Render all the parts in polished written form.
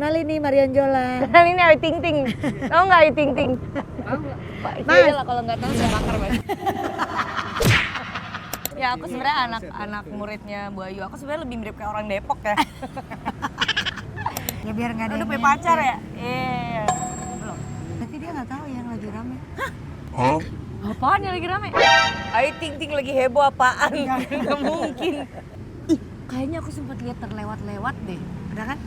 Kenalin nih Marian Jola. Kenalin nih Ayu Ting Ting. Tahu nggak Ayu Ting Ting? Tahu nggak? Mas. Iya lah, kalau nggak tahu saya bakar Mas. Ya aku sebenarnya anak muridnya Bu Ayu. Aku sebenarnya lebih mirip kayak orang Depok ya. Ya biar nggak ada. Udah yang punya pacar nyangka. ya? Iya. Belum. Berarti dia nggak tahu yang lagi rame. Apaan yang lagi rame? Ayu Ting Ting lagi heboh apaan? Nggak mungkin. Ih, kayaknya aku sempat lihat terlewat-lewat deh. Udah kan?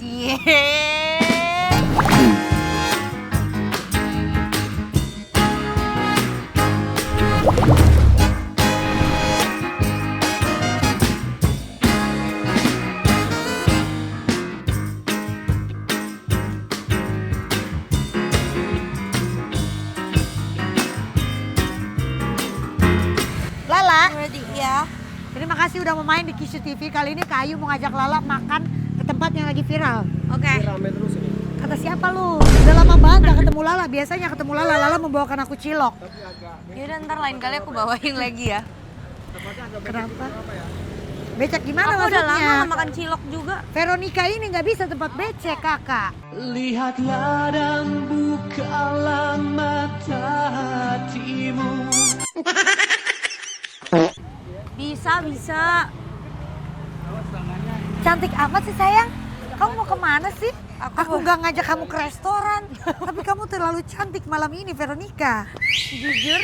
Cie. Lala, Ya. terima kasih udah mau main di Kishu TV. Kali ini Kak Ayu mau ngajak Lala makan ke tempat yang lagi viral. Oke. Rame terus ini. Kata siapa lu? Udah lama banget gak ketemu Lala. Biasanya ketemu Lala, Lala membawakan aku cilok. Yaudah ntar lain kali aku bawain lagi ya. Kenapa? Becek gimana Aku udah maksudnya? lama gak makan cilok juga. Veronica ini nggak bisa tempat becek kakak. Lihatlah dan bukalah mata hatimu. Bisa. Cantik amat sih sayang. Kamu mau kemana sih? Aku- Aku nggak ngajak kamu ke restoran. Tapi kamu terlalu cantik malam ini Veronica. Jujur,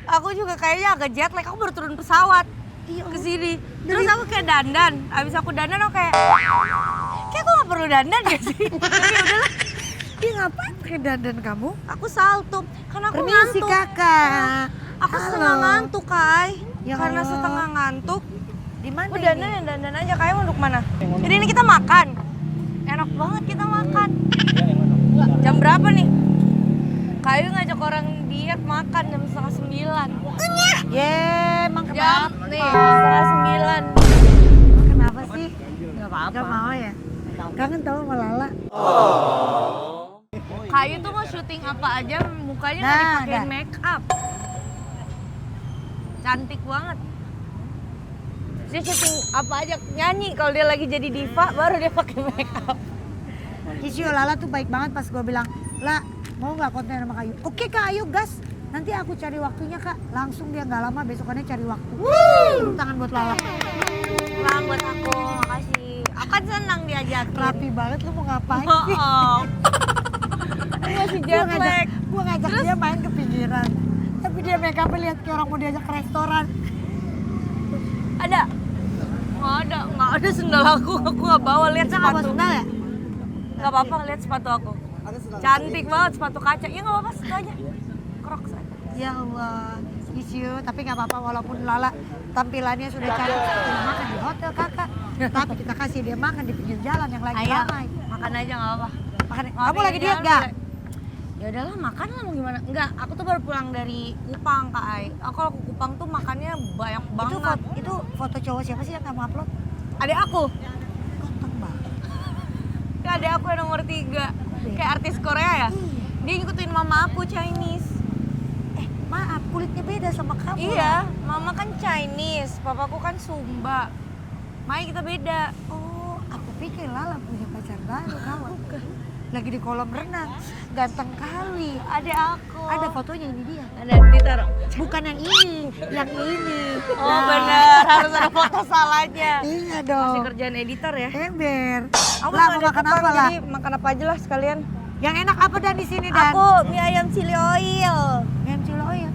aku juga kayaknya agak jet lag. Aku baru turun pesawat ke sini. Terus aku kayak dandan. Abis aku dandan aku kayak aku gak perlu dandan ya sih. Tapi udahlah, Ih ngapain pakai dandan kamu? aku salto. Karena aku Permisi ngantuk. kakak. Aku Halo. setengah ngantuk, Kai. Ya Karena Allah. setengah ngantuk. Di mana Aku ini? dandan aja. Kayak mau duduk mana? Jadi ini kita makan. Enak banget kita makan. Jam berapa nih? Kayu ngajak orang diet makan jam 8:30. Emang Jam kenapa? nih 8:30. Kenapa sih? Gak apa-apa. Gak mau ya? Kangen tau sama Lala. Kayu tuh mau syuting apa aja mukanya nggak Nah, dipakein dah. make up. Cantik banget. Dia syuting apa aja nyanyi kalau dia lagi jadi diva baru dia pakai make up. Kisio Lala tuh baik banget pas gue bilang, La mau nggak konten sama Kayu? Oke Kak Ayu gas. Nanti aku cari waktunya Kak. Langsung dia nggak lama besokannya cari waktu. Tepuk tangan buat Lala. Selamat buat aku, makasih. Aku kan senang diajakin. Rapi banget lu mau ngapain Oh, sih? oh. Ini masih jet lag. Gue ngajak dia main ke pinggiran. Tapi dia make up lihat kayak orang mau diajak ke restoran. Ada? Nggak ada sendal aku nggak bawa. Lihat Bisa nggak bawa sepatu. sendal ya? Nggak apa-apa, lihat sepatu aku. Cantik banget sepatu kaca. Ya nggak apa-apa, situ aja. Crocs aja. Ya Allah, Kisio. Tapi nggak apa-apa walaupun Lala tampilannya sudah cantik seperti makan di hotel kakak. Tapi kita kasih dia makan di pinggir jalan yang lagi Ayo, ramai. makan aja nggak apa-apa. Makan. Makan Kamu lagi pinggir diet jalan gak? boleh. Ya udahlah, makan lah mau gimana. Enggak, aku tuh baru pulang dari Kupang, Kak Ai. Aku kalau ke Kupang tuh makannya banyak banget. Itu foto cowok siapa sih yang kamu upload? Adek aku. Ganteng banget. Ya, adek aku yang nomor 3. Kayak artis Korea ya. Dia ngikutin mama aku Chinese. Maaf, kulitnya beda sama kamu. Iya, mama kan Chinese, papaku kan Sumba. Makanya kita beda. Oh, aku pikir Lala punya pacar baru kamu. Lagi di kolam renang. Ganteng kali. Adek aku. Ada fotonya ini dia. Ada ditaruh. Bukan yang ini, yang ini. Oh Nah. bener, harus ada foto salahnya. Iya Masih dong. kerjaan editor ya. Ember. Aku Lah nggak mau ada makan Kupang, apa lah? Jadi makan apa aja lah sekalian. Yang enak apa Dan di sini Dan? Aku mie ayam chili oil. Yang cilo ya.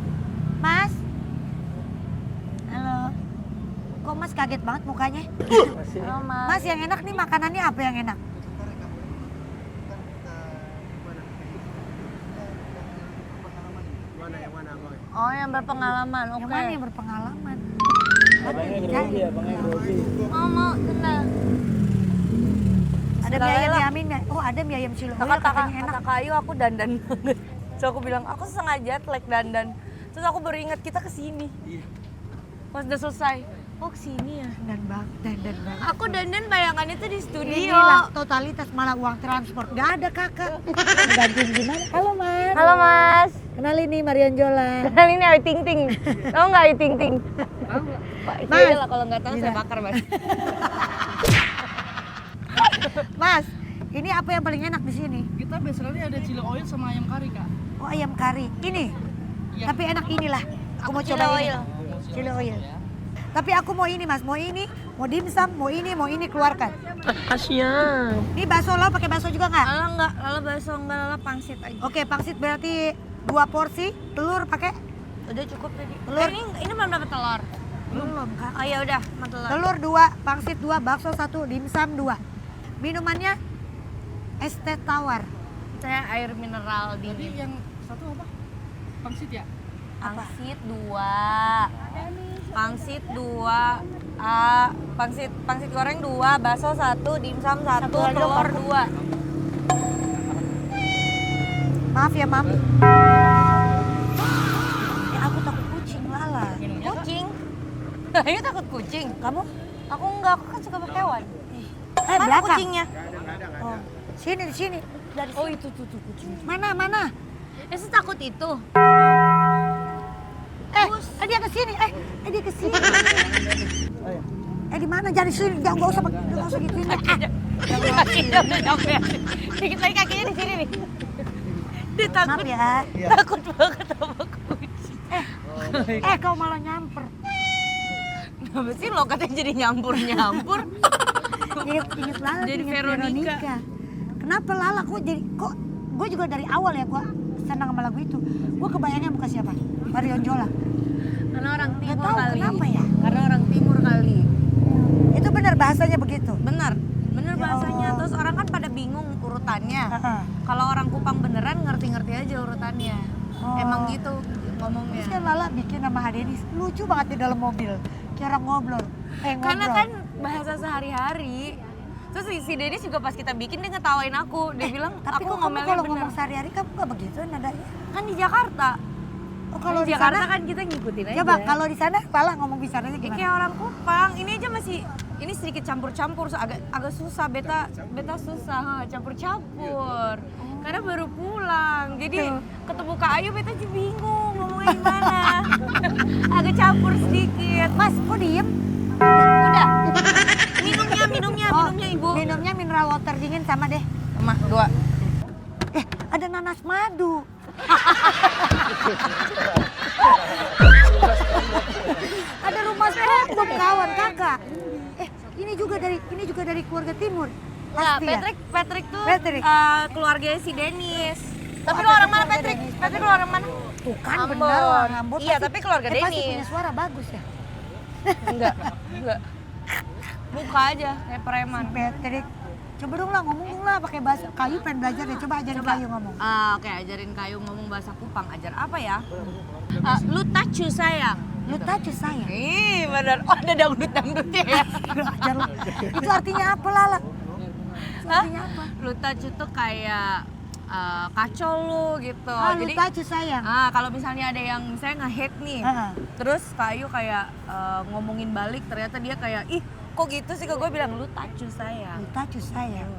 Mas. Halo. Kok Mas kaget banget mukanya? Halo Mas. Mas yang enak nih makanannya apa yang enak? Mana yang mana abang? Oh yang berpengalaman, oke. Yang mana yang berpengalaman? Abangnya grogi ya, abangnya grogi. Mau tenang. Ada mie ayam yamin nggak? Oh ada mie ayam cilo. Kata katanya enak. kata Kayu aku dandan banget. So aku bilang aku sengaja jet dandan. Terus aku baru ingat kita kesini. Pas udah selesai. Oh kesini ya. Dandan banget. Aku dandan bayangannya tuh di studio. Inilah totalitas malah uang transport. Gak ada kakak. Gantiin gimana? Halo Mas. Halo Mas. Kenalin nih Marian Jola. Kenalin ini Ayu Ting Ting. Tahu nggak Ayu Ting Ting? Tahu nggak? Pak, Mas. iya lah kalau nggak tahu saya Gila. bakar Mas. Mas, ini apa yang paling enak di sini? Kita basically ada chili oil sama ayam kari, Kak. Oh, ayam kari. Ini. Iya. Tapi enak inilah. Aku mau chili coba oil. ini. Chili oil. Tapi aku mau ini, Mas. Mau ini, mau dimsum, mau ini keluarkan. Kasian. Ini bakso lo pakai bakso juga nggak? Lala enggak, lala bakso enggak, lala pangsit aja. Oke, pangsit berarti 2 porsi, telur pakai? Udah cukup tadi. Telur. Ini belum dapat telur. Belum, Kak. Oh ya udah, sama telur. Telur 2, pangsit 2, bakso 1, dimsum 2. Minumannya es teh tawar. Saya air mineral Tadi dingin. yang satu apa? Pangsit ya? Pangsit 2. Pangsit 2. Pangsit goreng 2, bakso 1, dimsum 1, Satu lagi telur apa? 2. Maaf ya, Mam. Aku takut kucing, Lala. Kucing. Ayo takut kucing. Kamu? Aku enggak, aku kan suka hewan. Mana Belakang. kucingnya? Oh. Sini, di sini. Dari Oh itu tuh kucing. mana? Saya takut itu. Dia ke sini. Dia ke sini. Di mana? Jangan di sini. Jangan enggak usah gituin. Dikit lagi kakinya di sini nih. Dia Maaf takut, ya. takut banget sama kucing. Kau malah nyamper. Kenapa sih lo katanya jadi nyampur-nyampur? Ingat Lala, Jadi ingat Veronica. Kenapa Lala kok gue juga dari awal ya gue senang sama lagu itu. Gue kebayangnya muka siapa? Marion Jola. Karena orang Nggak timur tahu kali. kenapa ya. Karena orang timur kali. Itu benar bahasanya begitu. Bener Ya bahasanya. Allah. Terus orang kan pada bingung urutannya. Heeh. Kalau orang Kupang beneran ngerti-ngerti aja urutannya. Oh. Emang gitu ngomongnya. Terus kan Lala bikin sama Hadeni lucu banget di dalam mobil. Kayak orang ngobrol. Karena Ngobrol. kan bahasa sehari-hari. Terus si Denis juga pas kita bikin dia ngetawain aku. Dia bilang Tapi aku kok kamu ngomelnya kalau bener. ngomong sehari-hari kamu gak begitu nadanya? Kan di Jakarta. Oh kalau Di di Jakarta sana, kan kita ngikutin aja. coba kalau di sana Lala ngomong bicaranya Ya, gimana? kayak orang Kupang. Ini aja masih ini sedikit campur-campur, agak susah. Beta susah, campur-campur. Karena baru pulang. Jadi Tuh. ketemu Kak Ayu beta jadi bingung ngomongnya gimana. Agak campur sedikit. Mas, kok diem? Udah. Minumnya Ibu. Minumnya mineral water dingin sama deh. Sama 2. Ada nanas madu. Ada rumah SpongeBob kawan kakak. Ini juga dari keluarga timur. Nah, Pasti ya? Patrick tuh Patrick. keluarganya si Dennis. Tapi Oh, lu orang mana keluarga Patrick? Dennis. Patrick lu orang mana? Tuh kan Ambon. bener lah Ambon. Iya, tapi keluarga Pasti Dennis. punya suara bagus ya. Enggak. Muka aja kayak preman. Patrick. Coba dong lah ngomong dong lah pakai bahasa kayu pengen belajar deh. Coba ajarin kayu ngomong. Oke, ajarin Kayu ngomong bahasa Kupang. Ajar apa ya? Lu tacu sayang. Lu tacu saya. Ih, bener. Oh, ada dangdut-dangdutnya ya. Ajar lu. Itu artinya apa Lala? Artinya apa? Lu tacu tuh kayak kacau lu gitu. Lu tacu sayang. Kalau misalnya ada yang misalnya nge-hate nih. Heeh. Terus Kayu kayak ngomongin balik, ternyata dia kayak, ih kok gitu sih, ke gue bilang lu tacu sayang. Lu tacu sayang.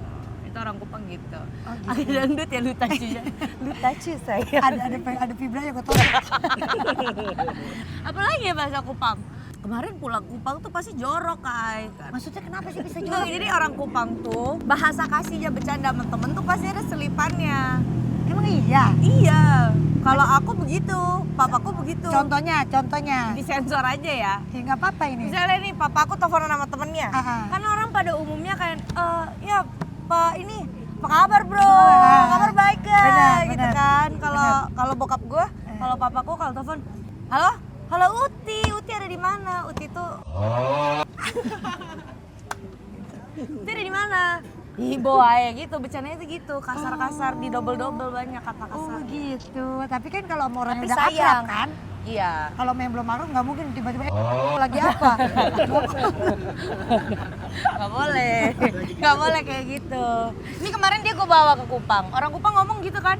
Itu orang Kupang gitu. Oh, gitu. Ada dangdut ya lu tacunya. Lu tacu sayang. Ada vibranya gue tahu. Apalagi ya bahasa Kupang. Kemarin pulang Kupang tuh pasti jorok Kai. Maksudnya kenapa sih bisa Tuh, jorok? jadi orang Kupang tuh bahasa kasihnya bercanda sama temen tuh pasti ada selipannya. Emang iya? Iya. Kalau aku begitu, papaku begitu. Contohnya. Disensor aja ya. Ya nggak apa-apa ini. Misalnya nih, papaku teleponan sama temennya. Kan orang pada umumnya kayak, ya Pak ini, apa kabar bro? Kabar baik gak? Benar, Gitu benar. kan. Kalau bokap gue, kalau papaku kalau telepon, halo Uti ada di mana? Uti tuh. Uti ada di mana? Ibo aja gitu, bercandanya tuh gitu, kasar-kasar, di double-double banyak kata Oh kasar. gitu. Tapi kan kalau sama orang Tapi yang udah sayang. akrab kan, Iya. kalau main belum marah nggak mungkin tiba-tiba lagi apa? Gak boleh kayak gitu. Ini kemarin dia gue bawa ke Kupang. Orang Kupang ngomong gitu kan?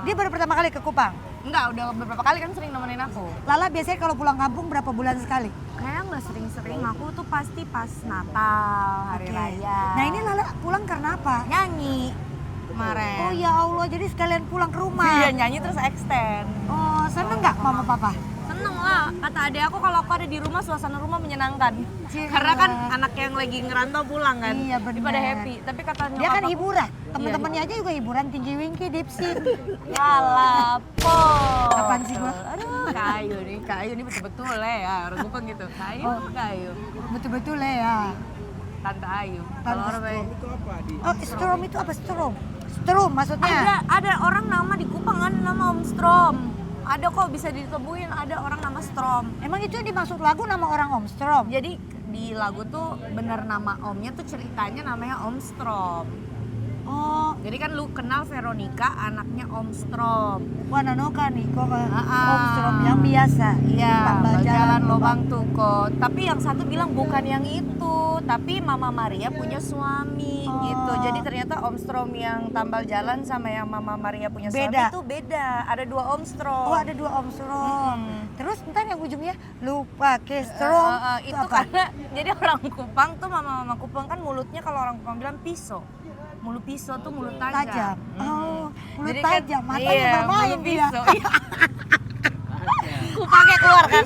Dia baru pertama kali ke Kupang. Enggak, udah beberapa kali kan sering nemenin aku. Lala biasanya kalau pulang kampung berapa bulan sekali? Kayaknya nggak sering-sering, aku tuh pasti pas Natal, Hari Oke. Raya. Nah ini Lala pulang karena apa? Nyanyi kemarin. Oh ya Allah, jadi sekalian pulang ke rumah. Iya, nyanyi terus extend. Oh seneng nggak mama papa? Seneng lah, kata adek aku kalau aku ada di rumah suasana rumah menyenangkan. Cie. Karena kan anak yang lagi ngerantau pulang kan, Iya, bener. dia pada happy. Tapi kata Dia nyokap kan aku, hiburan, temen-temennya aja juga hiburan, Tinggi Wingky, Dipsy. Lalapo. Apaan sih gua? Aduh, kayu nih betul-betul ya, orang Kupang gitu. Kayu. Betul-betul ya. Tante Ayu. Kalau Tante orang baik. Oh, Strom itu apa Strom? Strom maksudnya? Ada orang nama di Kupang ada nama Om Strom. Ada kok bisa ditemuin ada orang nama Strom. Emang itu yang dimaksud lagu nama orang Om Strom? Jadi di lagu tuh bener nama omnya tuh ceritanya namanya Om Strom. Oh, Jadi kan lu kenal Veronica anaknya Om Strom. Wananoka nih kok Ah. Om Strom yang biasa. Iya, Tambah jalan lubang tuko. Tapi yang satu bilang bukan yang itu, tapi Mama Maria punya suami Oh. gitu. Jadi ternyata Om Strom yang tambal jalan sama yang Mama Maria punya suami Beda. itu beda. Ada dua Om Strom. Oh, ada dua Om Strom. Terus ntar yang ujungnya lupa ke Strom. Itu apa? karena jadi orang Kupang tuh mama-mama Kupang kan mulutnya kalau orang Kupang bilang pisau. Mulut pisau tuh mulut tajam. Tajam. Oh, mulut Jadi kan- tajam. Matanya iya, bermain mulut dia. pisau. Iya. Kupangnya keluar kan.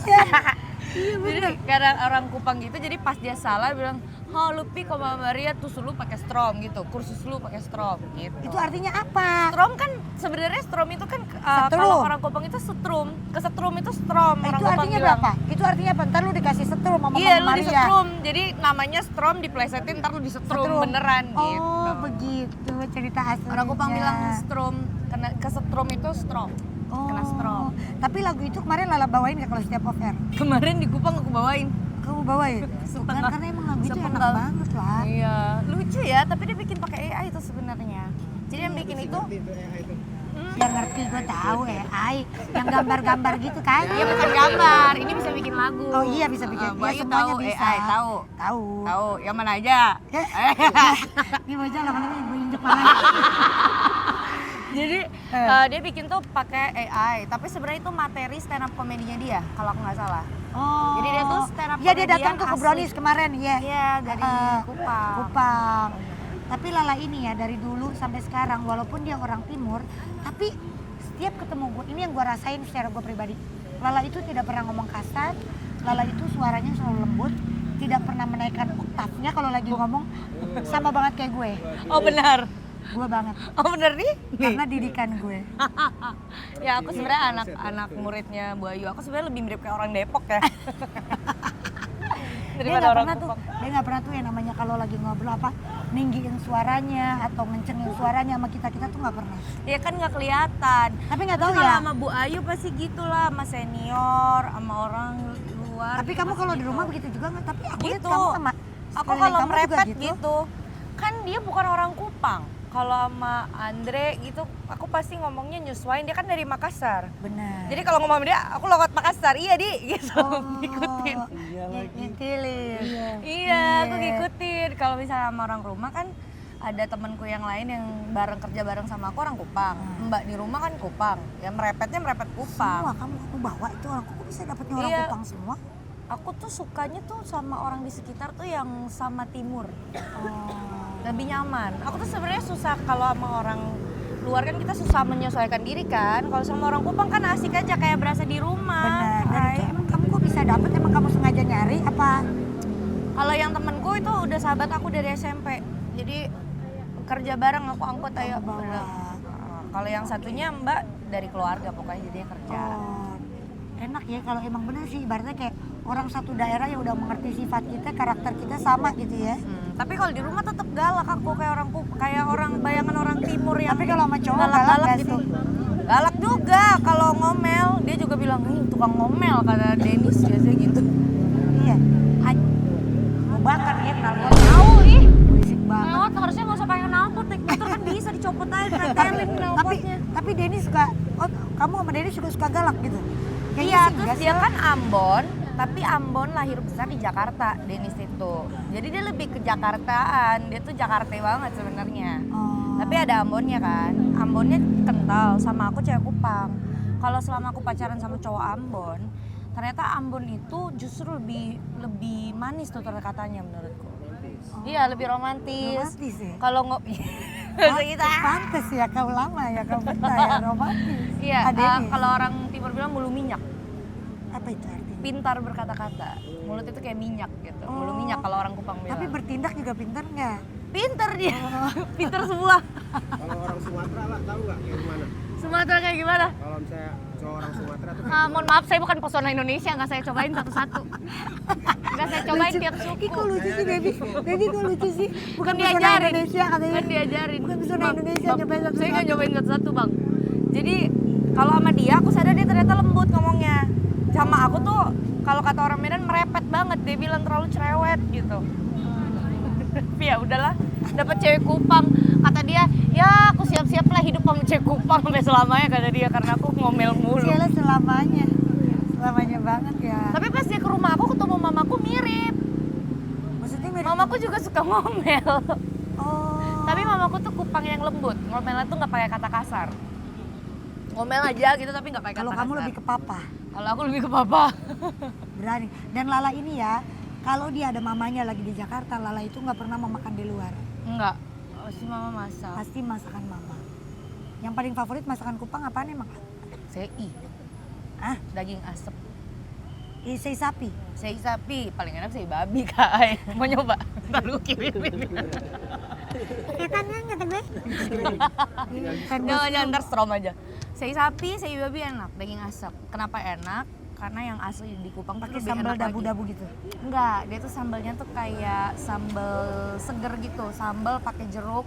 Iya, Jadi kadang orang Kupang gitu jadi pas dia salah bilang, "Oh, Lupi kok Mama Maria terus lu pakai strom gitu. Kursus lu pakai strom." gitu. Itu artinya apa? Strom kan sebenarnya strom itu kan Setrum. kalau orang Kupang itu setrum. Kesetrum itu strom orang Itu Kupang artinya bilang. berapa? Itu artinya apa? Ntar lu dikasih setrum sama Iya, Mama lu Maria. disetrum. Jadi namanya strom diplesetin ntar lu disetrum Setrum. beneran gitu. Oh, begitu cerita aslinya. Orang Kupang bilang strom, kena kesetrum itu strom. Kena strom. Tapi lagu itu kemarin Lala bawain gak kalau setiap off-air? Kemarin di Kupang aku bawain. Kamu bawain? Bukan, Setengah. karena emang lagu itu enak Sepenggal. banget lah. Iya, lucu ya, tapi dia bikin pakai AI itu sebenarnya. Jadi yang bikin itu Yang ngerti gue tahu AI, yang gambar-gambar gitu kan? ya bukan gambar, ini bisa bikin lagu. Oh iya bisa bikin. Bu Ya, Ayu semuanya tahu bisa. AI, tahu. Tahu. Tahu, yang mana aja? Ya. Ini bocah lama-lama gue injek mana? Jadi dia bikin tuh pakai AI, tapi sebenarnya itu materi stand up komedinya dia, kalau aku nggak salah. Oh. Jadi dia tuh stand up Iya dia komedian datang ke asli. Brownies kemarin, iya. Iya, dari Kupang. Kupang. Tapi Lala ini ya dari dulu sampai sekarang walaupun dia orang timur, tapi setiap ketemu gue, ini yang gue rasain secara gue pribadi. Lala itu tidak pernah ngomong kasar, Lala itu suaranya selalu lembut, tidak pernah menaikkan oktavnya kalau lagi ngomong, sama banget kayak gue. Oh benar. Gue banget, Oh benar nih? karena didikan gue. Ya aku sebenarnya anak muridnya Bu Ayu. Aku sebenarnya lebih mirip kayak orang Depok ya. Dia Daripada nggak orang pernah tuh, Kupang. dia nggak pernah tuh yang namanya kalau lagi ngobrol apa, ninggiin suaranya atau ngencengin suaranya sama kita tuh nggak pernah. Ya kan nggak kelihatan. Tapi nggak tahu Kalau ya. sama Bu Ayu pasti gitulah, sama senior, sama orang luar. Tapi kamu pasti kalau di gitu. rumah begitu juga nggak? Tapi aku lihat Gitu. kamu sama Aku sekeliling kalau kamu juga merepet gitu. Kan dia bukan orang Kupang. Kalau sama Andre gitu, aku pasti ngomongnya nyesuaiin. Dia kan dari Makassar. Benar. Jadi kalau ngomong sama dia, aku lewat Makassar. Iya, Di, gitu. Ngikutin. Ngintilin. Iya, aku ngikutin. Kalau misalnya sama orang rumah kan ada temanku yang lain yang kerja bareng sama aku orang Kupang. Mbak di rumah kan Kupang. Ya merepetnya merepet Kupang. Semua kamu bawa itu orang kok bisa dapetnya orang Iya. Kupang semua? Aku tuh sukanya tuh sama orang di sekitar tuh yang sama timur. Lebih nyaman. Aku tuh sebenarnya susah kalau sama orang luar kan kita susah menyesuaikan diri kan. Kalau sama orang Kupang kan asik aja kayak berasa di rumah. Benar. Dan Hai. itu emang kamu kok bisa dapet? Emang kamu sengaja nyari apa? Kalau yang temenku itu udah sahabat aku dari SMP. Jadi kerja bareng aku angkut ayo. bawa. Bener. Kalau yang satunya Mbak dari keluarga pokoknya jadi dia kerja. Oh, enak ya kalau emang bener sih ibaratnya kayak orang satu daerah yang udah mengerti sifat kita, karakter kita sama gitu ya. Tapi kalau di rumah tetap galak aku kayak orang bayangan orang timur yang Tapi kalau sama cowok galak galak-galak nggak gitu. sih? Galak juga kalau ngomel, dia juga bilang, "Ih, tukang ngomel," kata Denis biasanya gitu. Iya. Ay, Mau bakar ya knalpot. tahu ih. Berisik banget. Knalpot harusnya nggak usah pakai knalpot, naik motor kan bisa dicopot aja, pretelin knalpotnya. Tapi Denny suka, oh kamu sama Denny juga suka galak gitu? Kayaknya Iya, sih terus enggak dia sih. kan Ambon, tapi Ambon lahir besar di Jakarta, Denis itu. Jadi dia lebih ke Jakartaan, dia tuh Jakarta banget sebenarnya. Oh. Tapi ada Ambonnya kan, Ambonnya kental sama aku cewek Kupang. Kalau selama aku pacaran sama cowok Ambon, ternyata Ambon itu justru lebih manis tuh katanya menurutku. Iya, lebih romantis. Romantis ya? Kalau nggak kita. Pantes ya kau lama ya kau betah ya romantis. Iya, Denny. kalau orang timur bilang mulu minyak. Apa itu artinya? Pintar berkata-kata. Mulut itu kayak minyak gitu. Mulu minyak kalau orang Kupang bilang. Tapi bertindak juga pintar nggak? Pinter dia. Pinter semua. Kalau orang Sumatera lah, tahu nggak kayak gimana? Sumatera kayak gimana? Kalau misalnya cowok orang Sumatera tuh Mohon maaf, saya bukan pesona Indonesia, nggak saya cobain satu-satu. Nggak saya cobain tiap suku. Ih, kok lucu sih, Baby? Baby kok lucu sih? Bukan pesona diajarin. Indonesia katanya. Kan diajarin. Bukan pesona Bang, Indonesia, Bang, nyobain satu-satu. saya nggak nyobain satu-satu, Bang. Jadi kalau sama dia, aku sadar dia ternyata lembut ngomongnya. Sama aku tuh, kalau kata orang Medan merepet banget. Dia bilang terlalu cerewet gitu. Tapi ya udahlah, dapat cewek Kupang. Kata dia, ya aku siap-siap lah hidup sama cewek Kupang sampai selamanya kata dia karena aku ngomel mulu. Ciela selamanya. Selamanya banget ya. Tapi pas dia ke rumah aku ketemu mamaku mirip. Maksudnya mirip. Mamaku juga suka ngomel. Oh. Tapi mamaku tuh Kupang yang lembut. Ngomelnya tuh nggak pakai kata kasar. Ngomel aja gitu tapi nggak pakai kata Kalau kasar. kamu lebih ke papa, Kalau aku lebih ke papa. berani. Dan Lala ini ya, kalau dia ada mamanya lagi di Jakarta, Lala itu nggak pernah mau makan di luar. Enggak. Pasti mama masak. Pasti masakan mama. Yang paling favorit masakan Kupang apaan emang? Sei. Ah, Daging asap. isei sapi. Sei sapi. Paling enak sei babi kak. Mau nyoba? Ntar lu kirimin. Ketannya kata gue. Jangan ntar strom aja. Sei sapi, sei babi enak. Daging asap. Kenapa enak? Karena yang asli di Kupang tuh Pakai lebih sambal enak lagi. dabu-dabu gitu. Enggak, dia tuh sambalnya tuh kayak sambal seger gitu, sambal pakai jeruk.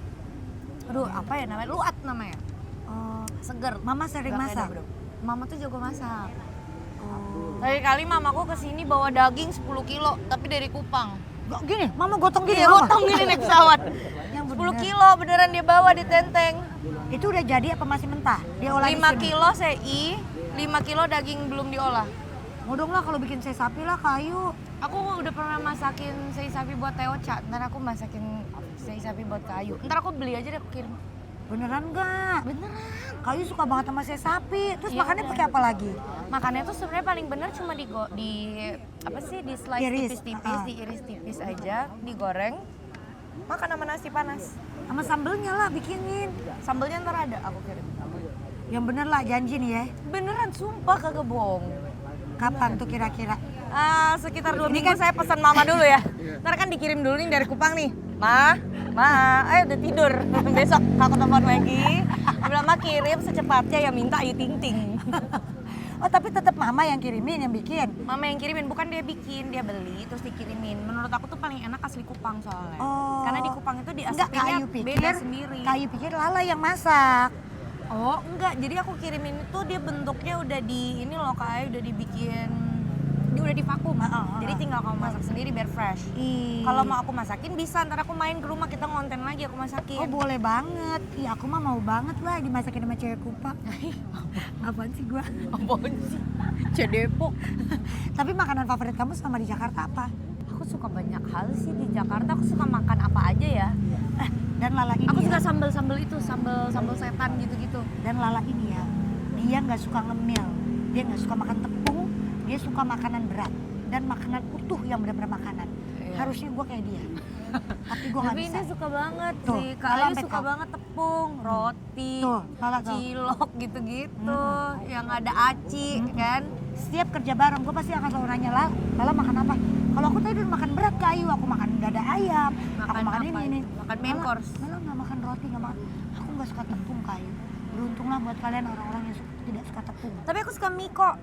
Aduh, apa ya namanya? Luat namanya. Oh, Seger. Mama sering Nggak kayak masak. dabu-dabu. Mama tuh jago masak. Oh. Kali-kali mamaku kesini bawa daging 10 kilo, tapi dari Kupang. Gini, mama gotong gini. Iya, Mama. gotong gini naik pesawat. Yang 10 bener. kilo beneran dia bawa di tenteng. Itu udah jadi apa masih mentah? Dia olah 5 di sini. kilo sei, 5 kilo daging belum diolah. Mau dong lah kalau bikin sei sapi lah kayu. Aku udah pernah masakin sei sapi buat Teo Cha, ntar aku masakin sei sapi buat Kayu. Ntar aku beli aja deh, aku kirim. Beneran nggak? Beneran. Kayu suka banget sama sei sapi. Terus Iya, makannya udah. pakai apa lagi? Makannya tuh sebenarnya paling bener cuma di apa sih, di slice Iris, tipis-tipis, diiris tipis aja, digoreng. Makan sama nasi panas. Sama sambelnya lah bikinin. Sambelnya ntar ada, aku kirim. Yang bener lah janji nih ya. Beneran, sumpah kagak bohong. Kapan tuh kira-kira? Sekitar 2 minggu saya pesan mama dulu ya. Ntar kan dikirim dulu nih dari Kupang nih. Ma, ayo udah tidur. Besok aku telepon lagi. Dia bilang, Ma kirim secepatnya ya, minta Ayu Ting Ting. Oh tapi tetap mama yang kirimin, yang bikin. Mama yang kirimin, bukan dia bikin, dia beli terus dikirimin. Menurut aku tuh paling enak asli Kupang soalnya. Oh. Karena di Kupang itu Enggak, diasapinnya Kayu pikir, beda sendiri. Kayu pikir Lala yang masak. Oh enggak, jadi aku kirimin itu dia bentuknya udah di ini loh Kak, udah dibikin, dia udah divakum. Jadi tinggal kamu masak sendiri biar fresh. Ih. Kalau mau aku masakin bisa, ntar aku main ke rumah kita ngonten lagi aku masakin. Oh boleh banget. Iya aku mah mau banget lah dimasakin sama cewek Kupang. Apaan sih gua? Apaan sih? Cedepok. Tapi makanan favorit kamu selama di Jakarta apa? Aku suka banyak hal sih di Jakarta, aku suka makan apa aja ya. Dan Lala ini Aku ya, suka sambal-sambal itu, sambal setan gitu-gitu. dan Lala ini ya, dia nggak suka ngemil, dia nggak suka makan tepung, dia suka makanan berat dan makanan utuh yang benar-benar makanan. Iya. Harusnya gue kayak dia, tapi gue nggak Tapi bisa. dia suka banget Tuh, sih. Lala Kalian sampai suka tahu. banget tepung, roti, Tuh, Lala tahu. cilok gitu-gitu, yang ada aci kan. Setiap kerja bareng gue pasti akan selalu nanya Lala makan apa? Kalau aku tadi udah makan berat Kayu, aku makan dada ayam, aku Makan makan apa ini. itu? Makan main course. Lala nggak makan roti, nggak makan. Aku nggak suka tepung Kayu. Beruntunglah buat kalian orang-orang yang tidak suka tepung. Tapi aku suka mie kok.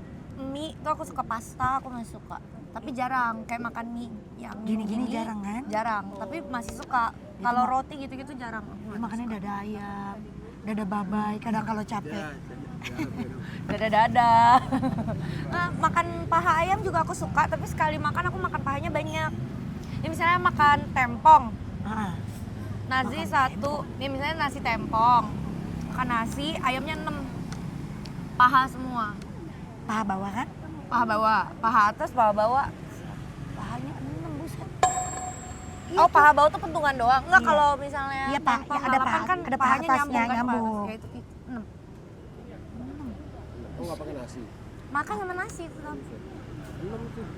Mie tuh aku suka pasta, aku nggak suka. Tapi jarang, kayak makan mie yang Gini-gini jarang kan? Jarang, tapi masih suka. Kalau roti gitu-gitu jarang. Aku nggak Makannya dada ayam, dada babai, kadang kalau capek. Dada-dada. Nah, makan paha ayam juga aku suka, tapi sekali makan aku makan pahanya banyak. Ini misalnya makan tempong, Ah, nasi satu. Ini misalnya nasi tempong, makan nasi, ayamnya 6. Paha semua. paha bawah kan? Paha bawah, paha atas, paha bawah. Pahanya 6 buset. Oh, paha bawah tuh pentungan doang. Enggak, Iya. kalau misalnya Iya, Pak. tempong Ya, ada lalapan paha- kan ada paha pahanya atasnya, nyambung kan, nyambung. Pak. Ya, itu 6. Oh nggak pakai nasi? Makan sama nasi tetap.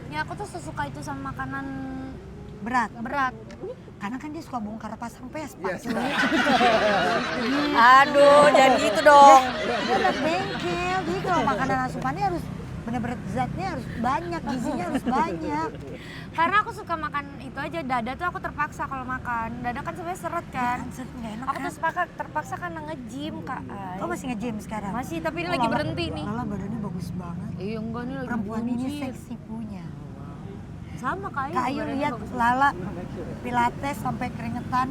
Ya aku tuh sesuka itu sama makanan Berat. berat. Karena kan dia suka bongkar pasang Vespa. Yes. cuy. Aduh, jadi itu dong. Dia anak bengkel, jadi kalau makanan asupannya harus bener-bener zatnya harus banyak, gizinya harus banyak. Karena aku suka makan itu aja, dada tuh aku terpaksa kalau makan. Dada kan sebenarnya seret kan. Seret nggak enak Aku kan? tuh terpaksa karena nge-gym Kak Ai. Kau masih nge-gym sekarang? Masih, tapi ini Oh, lagi Lala- berhenti nih. Lala badannya bagus banget. Iya enggak nih lagi Perempuan ini buncit. seksi punya. Sama Kak Ayu. Kak Ayu badannya lihat bagus. Lala pilates sampai keringetan.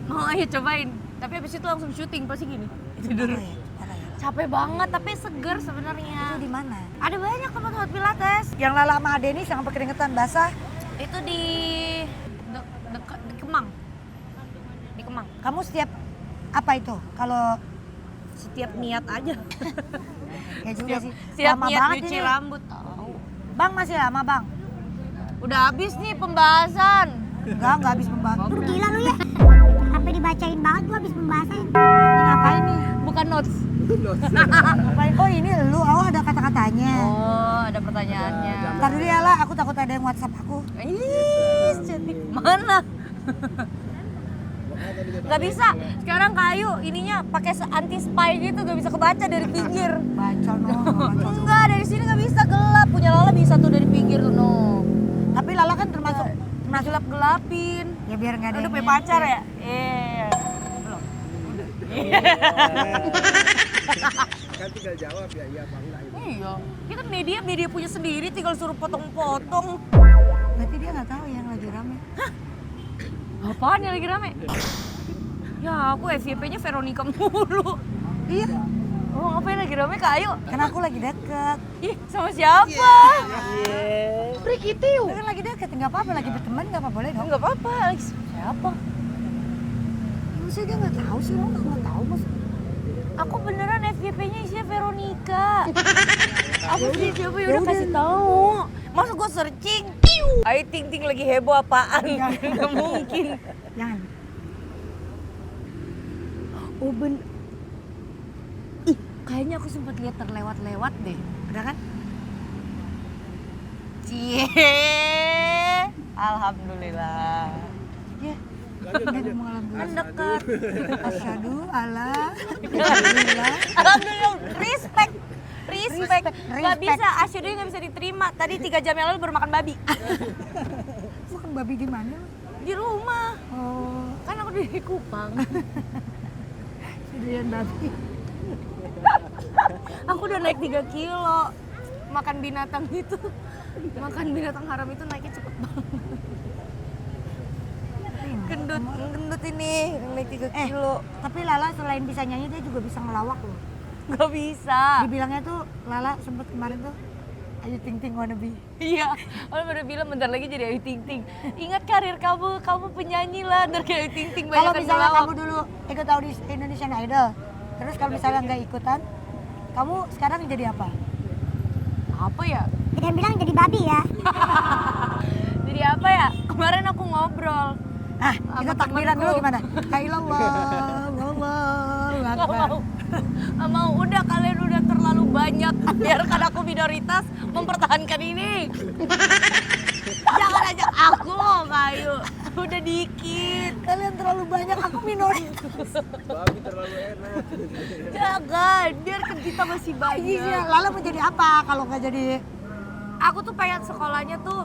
Mau ayo cobain. Tapi habis itu langsung syuting pasti gini. Tidur. Parah ya? Parah ya? Capek banget tapi seger Itu sebenarnya. di mana? Ada banyak tempat pilates. Yang Lala sama Ade ini sampai keringetan basah. Itu di di Kemang. Di Kemang. Kamu setiap apa itu? Kalau Setiap niat aja. ya juga sih. Setiap Lama niat banget cuci ini. rambut tahu. Bang masih lama bang? Udah habis nih pembahasan. Enggak habis pembahasan. Gila lu ya. Sampai dibacain banget gua habis pembahasan. Ini ngapain nih? Bukan notes. Ngapain? Oh ini lu, ada kata-katanya. Oh, ada pertanyaannya. Ntar dulu ya lah, aku takut ada yang WhatsApp aku. Ih, cantik. Mana? Gak bisa. Sekarang Kayu ininya pakai anti spy gitu, gak bisa kebaca dari pinggir. Baca no, baca. Enggak, dari sini gak bisa gelap. Punya Lala bisa tuh dari pinggir tuh, no. Tapi Lala kan termasuk Gelap-gelapin. ya biar nggak ada Udah yang punya pacar ngintip. ya? Iya. Belum. Kan tinggal jawab ya iya apa enggak ini. Iya. Ini kan media punya sendiri, tinggal suruh potong-potong. Berarti dia nggak tahu yang lagi rame. Apaan yang lagi rame? Ya aku FYP-nya Veronica mulu. Iya, Oh ngapain lagi rame Kak Ayu? karena aku lagi deket. Ih sama siapa? Itu kan lagi deket, nggak apa-apa, lagi berteman nggak apa boleh dong. Enggak apa-apa, lagi sama siapa? Maksudnya dia nggak tahu sih, orang nggak tahu mas. Aku beneran FYP-nya isinya Veronica. Apa sih siapa ya udah kasih tahu. Masa gue searching? Ayo Ting Ting lagi heboh apaan? Nggak mungkin. Jangan. Oh Ih, kayaknya aku sempat lihat terlewat-lewat deh. Udah kan? Cie. Alhamdulillah. Ya. Lanjut. Kan dekat. Asyhadu alla alhamdulillah. Alhamdulillah. Respect. Gak Respect. bisa, asyudu nggak bisa diterima. Tadi 3 jam yang lalu baru makan babi. Makan babi di mana? Di rumah. Oh, Kan aku di Kupang. sedian babi. Aku udah naik 3 kilo. Makan binatang itu. Makan binatang haram itu naiknya cepet banget. Gendut ini, naik 3 kilo. Tapi Lala selain bisa nyanyi dia juga bisa ngelawak loh. Gak bisa. Dibilangnya tuh Lala sempet kemarin tuh Ayu Ting Ting wannabe. Iya, orang pada bilang bentar lagi jadi Ayu Ting Ting. Ingat karir kamu penyanyi lah, ntar kayak Ayu Ting Ting banyak Kalau kan misalnya ngelawak. kamu dulu ikut audisi Indonesian Idol, terus kalau misalnya nggak ikutan, kamu sekarang jadi apa? Apa ya? Dia bilang jadi babi ya. Jadi apa ya? Kemarin aku ngobrol. Ah, Sama kita takbiran temenku. dulu gimana? Allahu Gak Akbar. mau. Gak mau, udah kalian udah terlalu banyak. Biarkan aku minoritas mempertahankan ini. Jangan ajak aku loh Kayu. Udah dikit. Kalian terlalu banyak, aku minoritas. Babi terlalu enak. Jangan, biarkan kita masih Iya, banyak. Lala mau jadi apa kalau nggak jadi? Aku tuh pengen sekolahnya tuh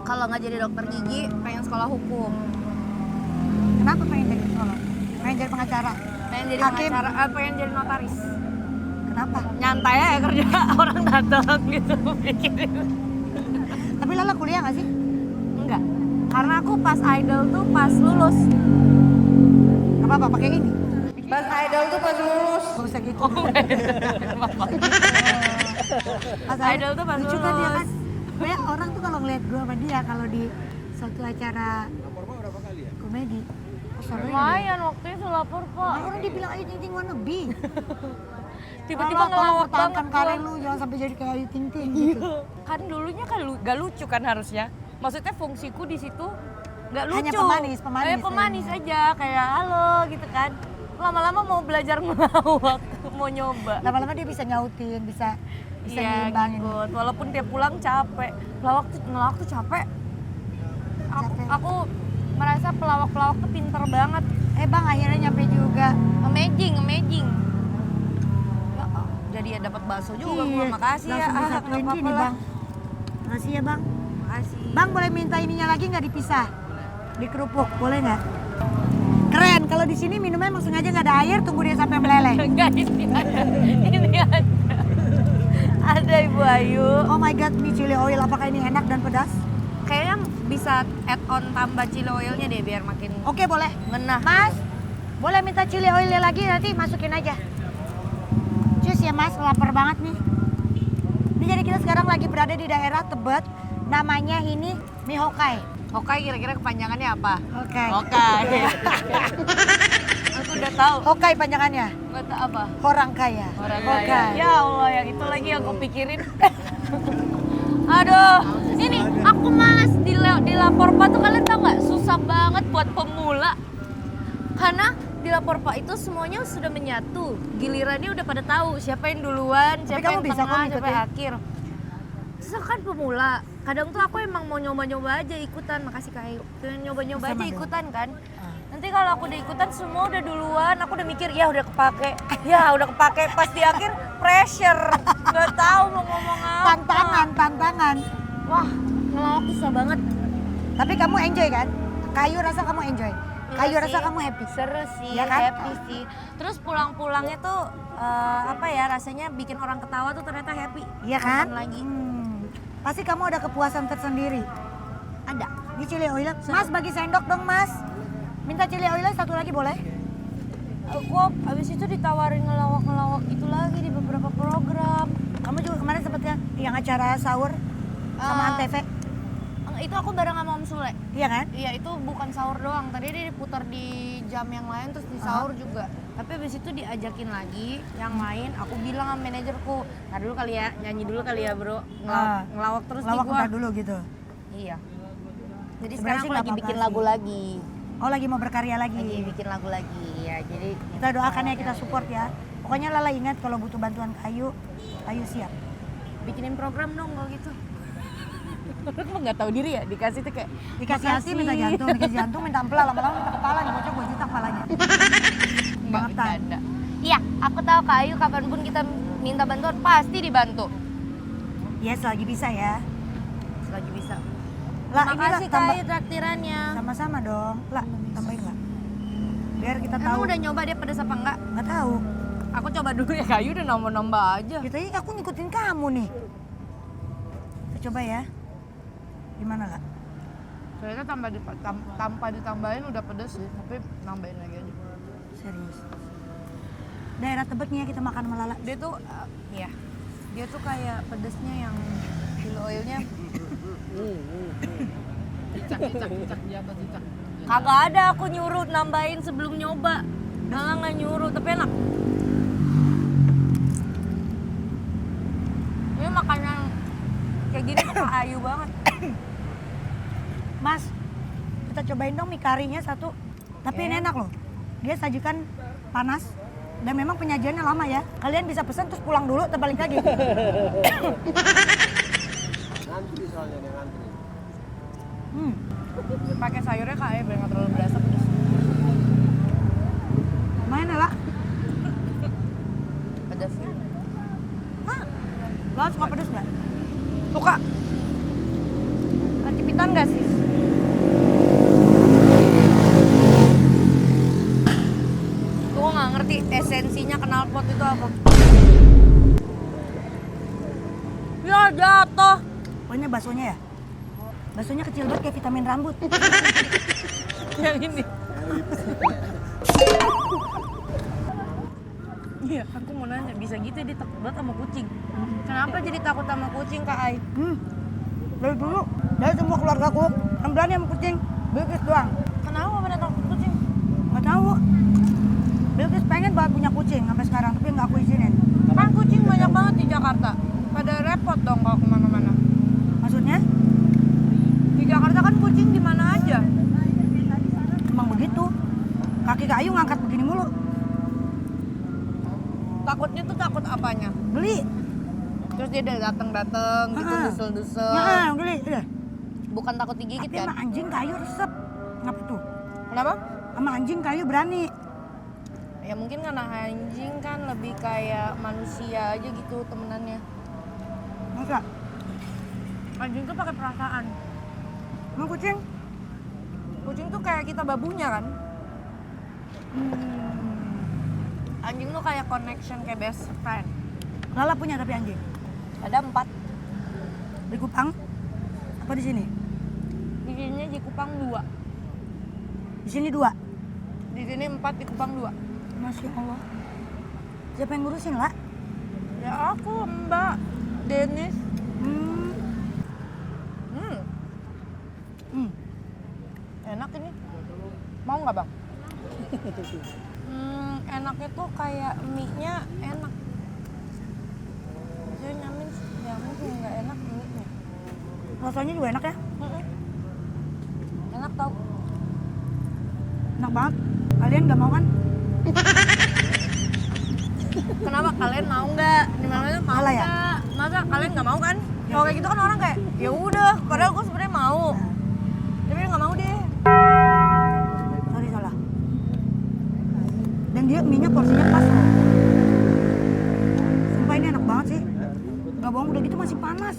kalau nggak jadi dokter gigi, pengen sekolah hukum. Kenapa pengen jadi psikolog? Pengen jadi pengacara? Pengen jadi Hakim. pengacara, pengen jadi notaris. Kenapa? Nyantai ya kerja orang datang gitu pikirin. Tapi Lala kuliah nggak sih? Enggak, karena aku pas idol tuh pas lulus. Gak apa-apa, pakai ini. Pas idol tuh pas lulus. Gak usah gitu. Pas Idol tuh pas lucu kan dia lulus. kan. Kayak orang tuh kalau ngeliat gue sama dia kalau di suatu acara Lapor mah berapa kali ya? komedi. Oh, sering. Lumayan waktu itu lapor pak. Orang dibilang Ayu Ting Ting wannabe. Tiba-tiba Lala, tolong ngelawak banget pertahankan karir gua. lu, jangan sampai jadi kayak Ayu Ting Ting gitu. Kan dulunya kan gak lucu kan harusnya. Maksudnya fungsiku di situ nggak lucu. Hanya pemanis, pemanis. Kayak pemanis aja, kayak halo gitu kan. Lama-lama mau belajar ngelawak, mau nyoba. Lama-lama dia bisa nyautin, bisa Iya nyimbangin. ngikut, walaupun dia pulang capek. Ngelawak tuh capek. Capek. Aku merasa pelawak-pelawak tuh pinter banget. Bang akhirnya nyampe juga. Amazing. Ya, jadi ya dapat bakso juga. Gua makasih ya. Langsung disatuin Nggak gini apa-apa lah. bang. Makasih ya bang. Makasih. Bang boleh minta ininya lagi nggak dipisah? Di kerupuk, boleh nggak? Keren, kalau di sini minumnya emang sengaja nggak ada air, tunggu dia sampai meleleh. Enggak, ini ada. Ini ada. Ada Ibu Ayu. Oh my god, ini chili oil, apakah ini enak dan pedas? Kayaknya bisa add on tambah chili oilnya deh biar makin Oke boleh. ngenah. Mas, boleh minta chili oilnya lagi nanti masukin aja. Cus ya mas, lapar banget nih. Ini jadi kita sekarang lagi berada di daerah Tebet, namanya ini mie Hokai. Hokai kira-kira kepanjangannya apa? Hokai. Hokai. Aku udah tahu. Hokai panjangannya, Nggak tahu apa. orang kaya. Orang Hokai. kaya. Ya Allah, yang itu lagi yang aku pikirin. Aduh, ini aku malas di Laporpa tuh kalian tau nggak? Susah banget buat pemula. Karena di Laporpa itu semuanya sudah menyatu. Gilirannya udah pada tahu siapa yang duluan, Tapi siapa kamu yang bisa kok tengah, siapa ngikutin. yang akhir. Susah kan pemula. Kadang tuh aku emang mau nyoba-nyoba aja ikutan. Makasih Kak Ayu. Pengen nyoba-nyoba aja Sama dong. ikutan kan. Nanti kalau aku udah ikutan semua udah duluan, aku udah mikir ya udah kepake. Ya udah kepake, pas di akhir pressure. Nggak tahu mau ngomong apa. Tantangan. Wah, ngelawak susah banget. Tapi kamu enjoy kan? Kayu rasa kamu enjoy. Kayu Iya rasa sih. kamu happy. Seru sih, Iya kan? happy sih. Terus pulang-pulangnya tuh apa ya rasanya bikin orang ketawa tuh ternyata happy. Iya kan? Nonton lagi. Pasti kamu ada kepuasan tersendiri. Ada. Ini chili oil. Mas bagi sendok dong mas. Minta chili oil satu lagi boleh? Aku abis itu ditawarin ngelawak-ngelawak gitu lagi di beberapa program. Kamu juga kemarin sempet ya yang acara sahur sama Antv. Itu aku bareng sama Om Sule. Iya kan? Iya itu bukan sahur doang, tadi dia diputar di jam yang lain terus di sahur juga. Tapi abis itu diajakin lagi yang lain, aku bilang sama manajerku, ntar dulu kali ya, nyanyi dulu kali ya bro, ngelawak terus Lawak di gua. bentar dulu gitu. Iya. Jadi Sebenarnya sekarang sih aku nggak lagi apa-apa bikin sih. lagu lagi. Oh lagi mau berkarya lagi. Lagi bikin lagu lagi ya, jadi Kita doakan ya, kita support ya. Pokoknya Lala ingat kalau butuh bantuan Kayu, Kayu siap. bikinin program dong kalau gitu. Orang mah nggak tahu diri ya, dikasih tuh kayak Dikasih hati minta jantung, dikasih jantung minta ampela, lama-lama minta kepala nih, bocah 2 juta kepalanya. nggak Bangetan. bercanda. Iya, aku tahu Kak Ayu kapanpun kita minta bantuan pasti dibantu. Ya selagi bisa ya. Selagi bisa. Lah Terima inilah kasih Kak Ayu traktirannya. sama-sama dong. Lah tambahin lah. Biar kita Emang tahu. udah nyoba dia pedas apa enggak? Nggak tahu. Aku coba dulu ya, Kak Ayu udah nambah-nambah aja. Kita ini aku ngikutin kamu nih. Kita coba ya. Gimana Kak? Ternyata tanpa ditambahin udah pedes sih, tapi nambahin lagi aja. Serius. Daerah Tebet nih ya kita makan sama Lala. Dia tuh iya. Dia tuh kayak pedesnya yang chili oilnya Cicak di atas cicak. kagak ada, aku nyuruh nambahin sebelum nyoba. Malah nggak nyuruh, tapi enak. Ini makanan kayak gini tuh Kak Ayu banget. Mas, kita cobain dong mie karinya satu. Tapi ini enak loh. Dia sajikan panas dan memang penyajiannya lama ya. Kalian bisa pesan terus pulang dulu atau balik lagi. Ngantri soalnya dia ngantri. Pakai sayurnya Kak Ayu biar nggak terlalu berasa pedes. Lumayan ya, Lah. Pedes. Lo suka pedes nggak? Suka. Cipitan nggak sih? Gue nggak ngerti esensinya knalpot itu apa. Ya jatuh. Pokoknya baksonya ya. Baksonya kecil banget kayak vitamin rambut. Yang ini. Iya, aku mau nanya, bisa gitu ya dia takut banget sama kucing. Kenapa jadi takut sama kucing Kak Ai? Dari dulu, dari semua keluarga aku yang berani sama kucing, Bilkis doang. Kenapa pada takut kucing? Nggak tahu. Bilkis pengen banget punya kucing sampai sekarang, tapi nggak aku izinin. Kan kucing banyak banget di Jakarta. Pada repot dong kalau kemana-mana. Maksudnya? Di Jakarta kan kucing di mana aja. Emang begitu. Kaki Kak Ayu ngangkat begini mulu. Takutnya tuh takut apanya? Geli. Terus dia udah dateng gitu, dusel-dusel. Nah, geli. Iya. Bukan takut digigit Tapi kan? sama anjing Kak Ayu resep. Ngapa tuh? Kenapa? Sama anjing Kak Ayu berani. Ya mungkin karena anjing kan lebih kayak manusia aja gitu temenannya. Masa? Anjing tuh pakai perasaan. Emang kucing? Kucing tuh kayak kita babunya kan. Anjing tuh kayak connection, kayak best friend. Lala punya tapi anjing. Ada 4. Di Kupang? Apa di sini? Di sini di Kupang 2. Di sini 2. Di sini 4, di Kupang 2. Masya Allah. Siapa yang ngurusin lah? Ya aku, Mbak Denis. Hmm. Enak ini. Mau nggak bang? Enaknya tuh kayak mie-nya enak. Saya nyamin sih nggak enak mie-nya. Rasanya juga enak ya? Enak tau. Enak banget. Kalian gak mau kan? Kenapa kalian mau nggak? Dimana mau Salah ya? nggak? Masa kalian nggak mau kan? Kalau kayak gitu kan orang kayak ya udah. Padahal gue sebenarnya mau. Tapi dia nggak mau deh. Sorry salah. Dan dia mie-nya porsinya pas loh. Sumpah ini enak banget sih. Gak bohong udah gitu masih panas.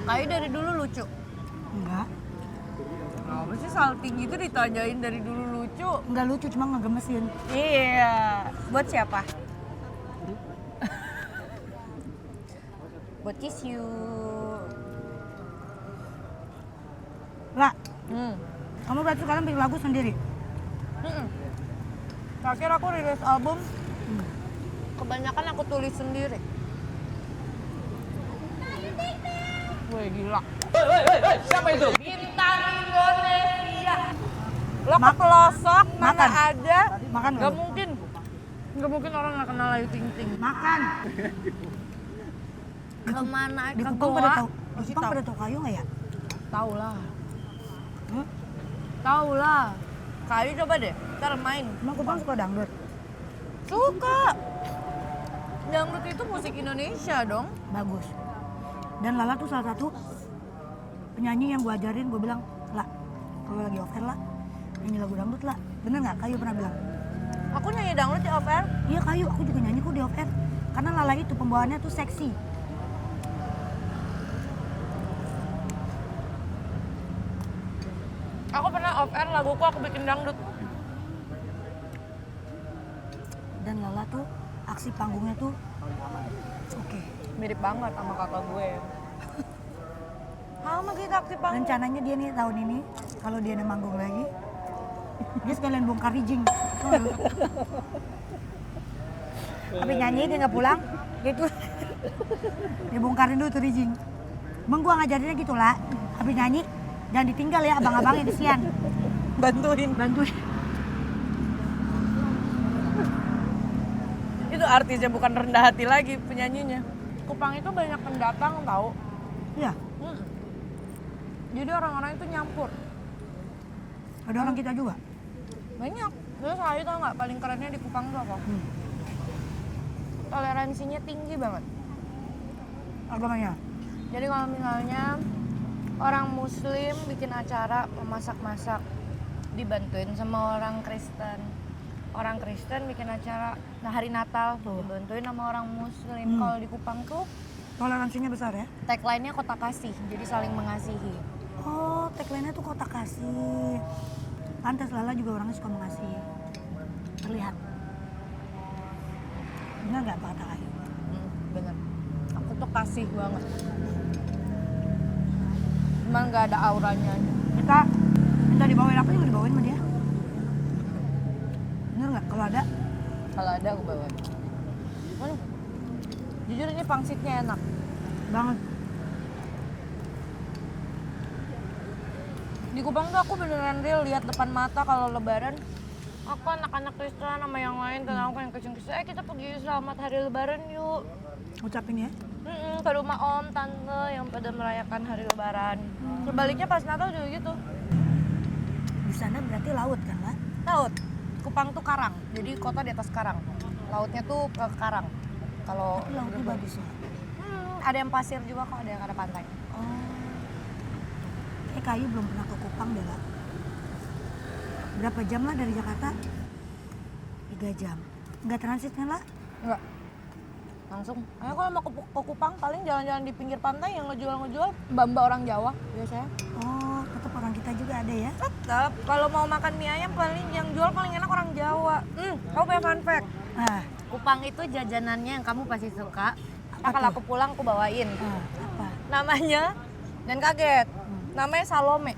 Kayak dari dulu lucu. Enggak. Kenapa sih salting gitu ditanyain dari dulu lucu? Enggak lucu cuma ngegemesin. Iya. Buat siapa? Buat Kisyu. Lah, kamu berarti sekarang bikin lagu sendiri? Terakhir aku rilis album, kebanyakan aku tulis sendiri. Wih gila. Siapa itu? Bintang Indonesia. Lo ke Mak- pelosok mana makan. ada? Makan Gak nggak? mungkin. Gak mungkin orang gak kenal Ayu Ting Ting. Makan. Kemana? Di Ke Kupang Goa? pada tahu. Di Pasti Kupang tahu. pada tahu kayu nggak ya? Tahu lah. Hmm? Tahu lah. Kayu coba deh, ntar main. Emang Kupang suka dangdut? Suka. Dangdut itu musik Indonesia dong. Bagus. Dan Lala tuh salah satu penyanyi yang gue ajarin, gue bilang, lah, kalau lagi off air lah, nyanyi lagu dangdut lah. Bener nggak? Kayu pernah bilang. Aku nyanyi dangdut di off air. Iya Kayu, aku juga nyanyi kok di off air. Karena Lala itu pembawaannya tuh seksi. Aku pernah off air laguku aku bikin dangdut. Dan Lala tuh aksi panggungnya tuh oke. Mirip banget sama kakak gue. Sama kita aksi panggung. Rencananya dia nih tahun ini kalau dia ada manggung lagi, dia sekalian bongkar rijing. Tapi nyanyi dia nggak pulang, dia tuh dia bongkarin dulu tuh rijing. Emang gua ngajarinnya gitu lah, habis nyanyi jangan ditinggal ya abang-abangnya kesian. Bantuin. Itu artisnya bukan rendah hati lagi penyanyinya. Kupang itu banyak pendatang tahu. Iya, Jadi orang-orang itu nyampur. ada orang kita juga. Banyak. Terus Ayu tau nggak paling kerennya di Kupang tuh apa? Toleransinya tinggi banget. Agamanya. Jadi kalau misalnya orang Muslim bikin acara memasak-masak, dibantuin sama orang Kristen. Orang Kristen bikin acara hari Natal, dibantuin sama orang Muslim. Kalau di Kupang tuh Toleransinya besar ya. tagline-nya kota kasih, jadi saling mengasihi. Oh, tagline-nya tuh kota kasih. Pantas Lala juga orangnya suka mengasihi. Terlihat. Benar nggak apa kata Kayu? Bener. Aku tuh kasih banget. Cuman nggak ada auranya. Kita minta dibawain apa juga dibawain sama dia. Bener nggak? Kalau ada, Kalau ada aku bawa. Jujur ini pangsitnya enak. banget. Di Kupang tuh aku beneran real lihat depan mata kalau lebaran. Aku anak-anak Kristen sama yang lain dan aku yang Kristen, kita pergi selamat hari lebaran yuk. Ucapin ya. Ke rumah om, tante yang pada merayakan hari lebaran. Sebaliknya pas Natal juga gitu. Di sana berarti laut kan lah? Laut. Kupang tuh karang, jadi kota di atas karang. Lautnya tuh ke karang. Kalau Tapi lautnya bagus ya. ada yang pasir juga kok, ada yang ada pantai. Oh. Kayu belum pernah ke Kupang deh lah. Berapa jam lah dari Jakarta? 3 jam. Nggak transitnya lah. Enggak. Langsung. Ayo kalau mau ke Kupang paling jalan-jalan di pinggir pantai yang ngejual mbak-mbak orang Jawa biasanya. Oh, tetap orang kita juga ada ya. Tetap kalau mau makan mie ayam paling yang jual paling enak orang Jawa. Kamu punya fun fact. Ah, Kupang itu jajanannya yang kamu pasti suka. Nah, Apa kalau tuh? aku pulang aku bawain. apa? Namanya dan kaget. Namanya Salome.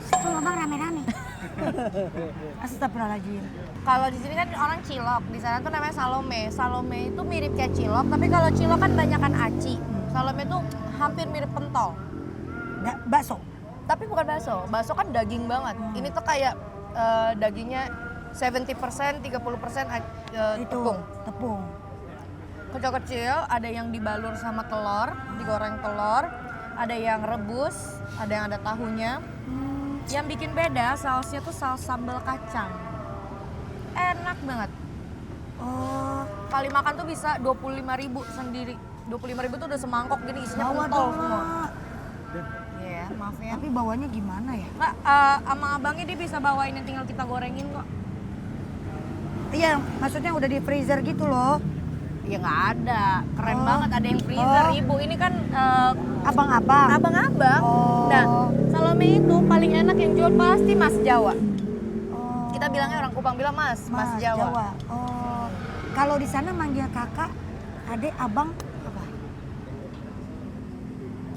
Itu abang rame-rame. Astagfirullahaladzim. Kalau di sini kan orang cilok, di sana tuh namanya Salome. Salome itu mirip kayak cilok, tapi kalau cilok kan banyakan aci. Salome itu hampir mirip pentol. Bakso. Tapi bukan bakso. Bakso kan daging banget. Ini tuh kayak dagingnya 70%, 30% Itu tepung. tepung. Kecil-kecil, ada yang dibalur sama telur, digoreng telur, ada yang rebus, ada yang ada tahunya. Yang bikin beda sausnya tuh saus sambal kacang. Enak banget. Oh, Kali makan tuh bisa 25.000 sendiri. 25.000 tuh udah semangkok gini isinya bawa pentol dong. semua. Mak. Iya, maaf ya. Tapi bawanya gimana ya? Nggak, sama abangnya dia bisa bawain yang tinggal kita gorengin kok. Iya, maksudnya udah di freezer gitu loh. Ya nggak ada, keren Oh. banget ada yang freezer Oh. ibu. Ini kan Abang-abang. abang-abang. Oh. Nah, Salome itu paling enak yang jual pasti Mas Jawa. Oh. Kita bilangnya orang Kupang bilang Mas Jawa. Oh. Kalau di sana manggil kakak, adek, abang apa?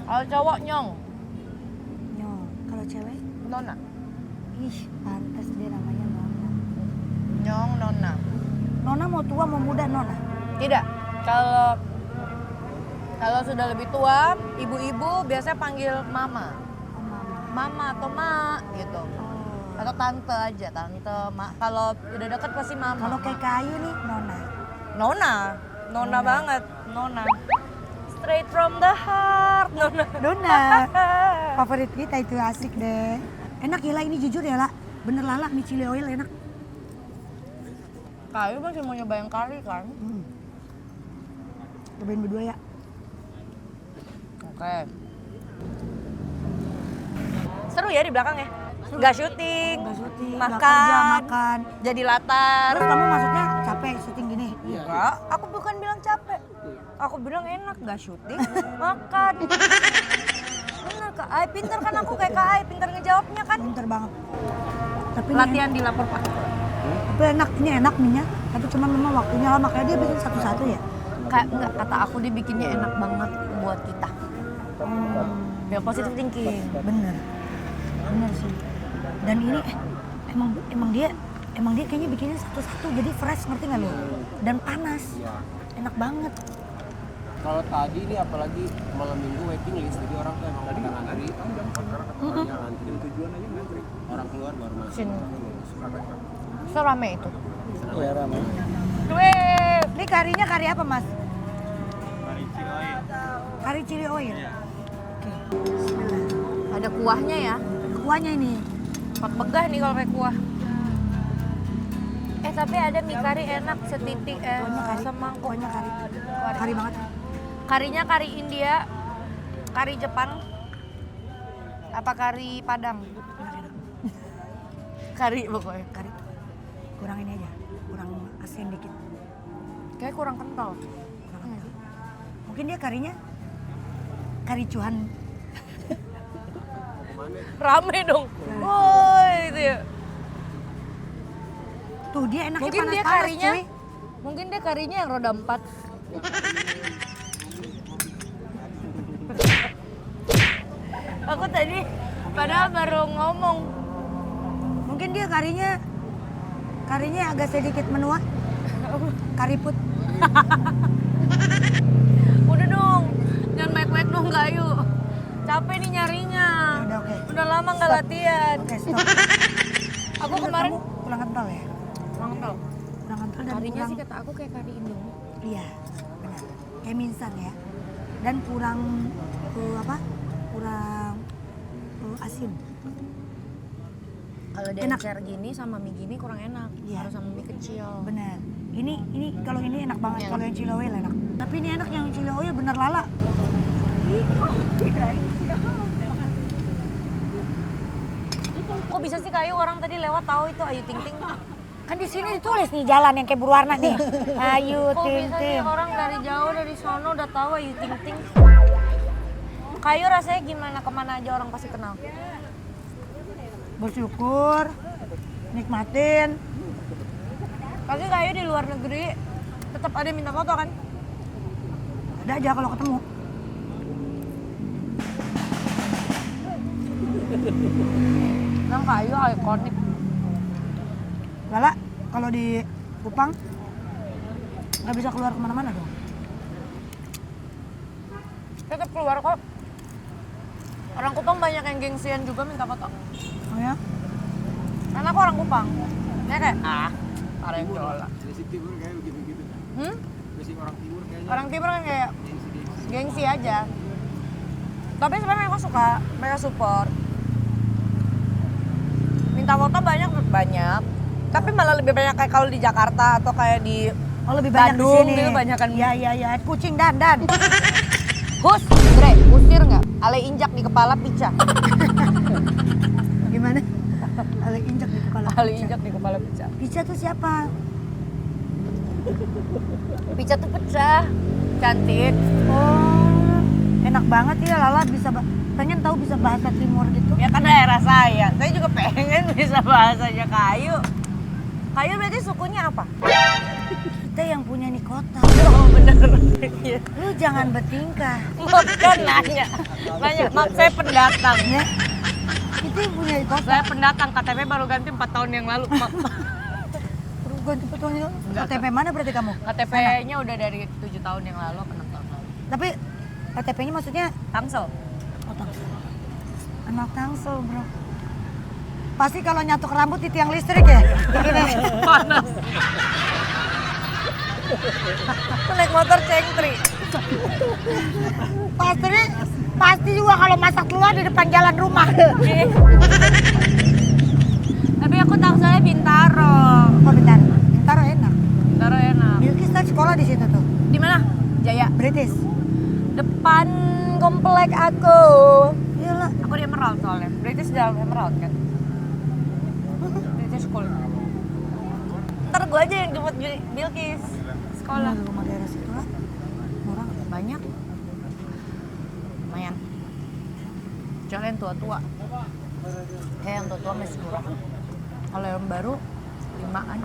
Kalau cowok Nyong, Nyong. Kalau cewek? Nona. Ih, pantas dia namanya Nona. Nyong, Nona. Nona mau tua mau muda Nona? Tidak. Kalau sudah lebih tua, ibu-ibu biasanya panggil mama. Oh, mama. Mama atau ma gitu. Oh. Atau tante aja, tante, ma. Kalau udah deket pasti mama. Kalau kayak kayu nih Nona. Nona banget, Nona. Straight from the heart, Nona. Nona. Favorit kita itu asik deh. Enak ya lah ini jujur ya lah. Bener Lala mie chili oil enak. Kayu masih mau nyoba yang kari kan? Cobain berdua ya. Oke. Seru ya di belakang ya? Nggak syuting, Nggak syuting, nggak makan, kerja, makan. jadi latar. Terus kamu maksudnya capek syuting gini? Enggak, aku bukan bilang capek. Aku bilang enak, nggak syuting, makan. Bener Kak Ai, pinter kan aku kayak Kak Ai, pinter ngejawabnya kan? Pinter banget. Tapi ini Latihan di lapor Pak. Tapi enak, ini enak minyak. Tapi cuma memang waktunya lama, makanya dia bikin satu-satu ya. Kayak enggak, kata aku dia bikinnya enak banget buat kita. Ya positive thinking. Bener, bener sih. Dan ini emang dia kayaknya bikinnya satu-satu jadi fresh, ngerti nggak lo? Dan panas, enak banget. Kalau tadi ini apalagi malam minggu waiting list, jadi orang tuh emang pada ngantri. Orangnya ngantri. Tujuan aja ngantri. Orang keluar baru masuk. Sini. So rame itu. Iya ramai. Weh, Ini karinya kari apa mas? Kari chili oil. Oke, bismillah. ada kuahnya ya. Kuahnya ini. Pot begah nih kalau pakai kuah. Tapi ada mie kari enak setitik Kuahnya kari. semangkuk. Kuahnya kari. Kari banget. Karinya kari India, kari Jepang, apa kari Padang? Kari pokoknya. Kari. Kurang ini aja, kurang asin dikit. Kayak kurang kental. Mungkin dia karinya kari cuan. Rame dong. Woi itu ya. Tuh dia enaknya Mungkin dia panas-panas karinya, cuy. mungkin dia karinya yang roda 4. Aku tadi padahal baru ngomong. Mungkin dia karinya agak sedikit menua. Kariput. Udah dong, jangan baik-baik dong Gayu. Capek nih nyarinya. Udah oke. Udah lama nggak Stop. latihan. Oke, stop. Aku kemarin Kamu kurang kental ya? kurang kental. Kurang kental dan Karinya kurang. sih kata aku kayak kari Indomie. Iya, benar. Kayak minsan ya. Dan kurang apa? Kurang asin. Kalau dia Enak. encer gini sama mie gini kurang enak. Iya. Harus sama mie kecil. Benar. Ini kalau ini enak banget. Iya. Kalau yang chili oil enak. Tapi ini enak yang chili oil bener Lala. Kok bisa sih Kayu orang tadi lewat tahu itu Ayu Ting Ting? Kan di sini ditulis nih jalan yang kayak berwarna nih. Ayu Kok Ting bisa sih Ting. orang dari jauh dari sono udah tahu Ayu Ting Ting. Kayu rasanya gimana? Kemana aja orang pasti kenal. Bersyukur, nikmatin. Pasti Kayu di luar negeri tetap ada yang minta foto kan? Ada aja kalau ketemu. Yang Kayu ikonik. Lala, kalau di Kupang nggak bisa keluar kemana-mana dong. Tetap keluar kok. Orang Kupang banyak yang gengsian juga minta foto. Oh ya? Karena aku orang Kupang. Ya kayak ada yang jola. Basic timur kayak begitu-begitu. Basic orang timur kayaknya. Orang timur kan kayak gengsi aja. Tapi sebenarnya aku suka, mereka support. Minta foto banyak. Tapi malah lebih banyak kayak kalau di Jakarta atau kayak di Oh lebih banyak Bandung di sini. gitu banyakan. Iya. Kucing dandan. Hus, Dre, usir nggak? Ale injak di kepala pica. Gimana? Ale injak di kepala. Ale injak di kepala pica. Pica tuh siapa? Pica tuh pecah. Cantik. Oh, enak banget ya Lala bisa pengen tahu bisa bahasa timur gitu. Ya kan daerah saya. Saya juga pengen bisa bahasanya Kayu. Kayu berarti sukunya apa? Kita yang punya nih kota. Oh bener. Iya. Lu jangan bertingkah. Maaf kan nanya. Maaf saya pendatang. Ya. Itu yang punya di kota. Saya pendatang, KTP baru ganti 4 tahun yang lalu. Maaf. Terus ganti petanya. KTP mana berarti kamu? KTP-nya udah dari 7 tahun yang lalu ke 6 tahun lalu. Tapi KTP-nya maksudnya Tangsel. oh, Tangsel. Anak Tangsel, bro. Pasti kalau nyatuk rambut di tiang listrik ya? Gini. Panas. Naik motor cengtri. Pasti juga kalau masak keluar di depan jalan rumah. Tapi aku Tangselnya Bintaro. Oh bentar, Bintaro enak. Bintaro enak. Bilkis kan sekolah di situ tuh. Di mana? Jaya. British. Depan komplek aku. Iyalah. Aku di Emerald soalnya. British dalam Emerald kan. British School. Ntar gue aja yang jemput Bilkis sekolah. Rumah daerah situ lah. Murah. Banyak. Lumayan. Kecuali yang tua-tua. Kayak yang tua-tua masih murah. Kalau yang baru 5-an.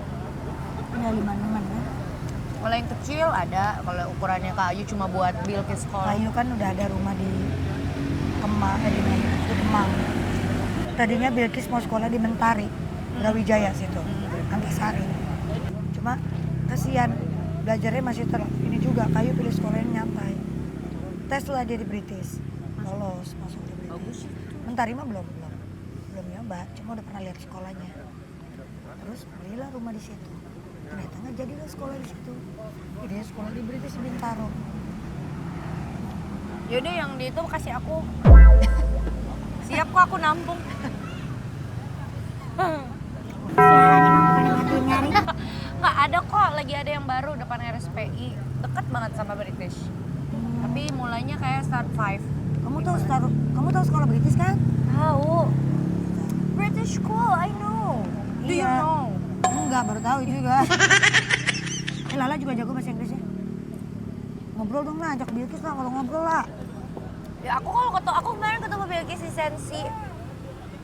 Ya 5-6 ya. Kalau yang kecil ada, kalau ukurannya Kayu cuma buat Bilkis sekolah. Kayu kan udah ada rumah di Kemang. Tadinya Bilkis mau sekolah di Mentari, Brawijaya situ, Antasari. Cuma kasihan belajarnya masih ini juga. Kayu pilih sekolah yang nyantai. Tes lah dia di British, lolos masuk di British. Bagus. Mentari mah belum nyoba, cuma udah pernah lihat sekolahnya. Terus belilah rumah di situ. Ternyata nggak jadilah sekolah di situ. Dia sekolah di British Bintaro. Yaudah yang di itu kasih aku. Siap kok aku nampung. Sialan emang bukan yang ngatur nyari. Nggak ada kok, lagi ada yang baru depan RSPI. Dekat banget sama British. Tapi mulainya kayak start 5. Kamu tahu sekolah British kan? Tahu. British School, I know. Do you Iya. know? Enggak, baru tahu juga. Lala juga jago bahasa Inggrisnya. Ngobrol dong lah, ajak Bilkis lah kalau ngobrol lah. Ya aku kemarin ketemu Bilkis di Sensi.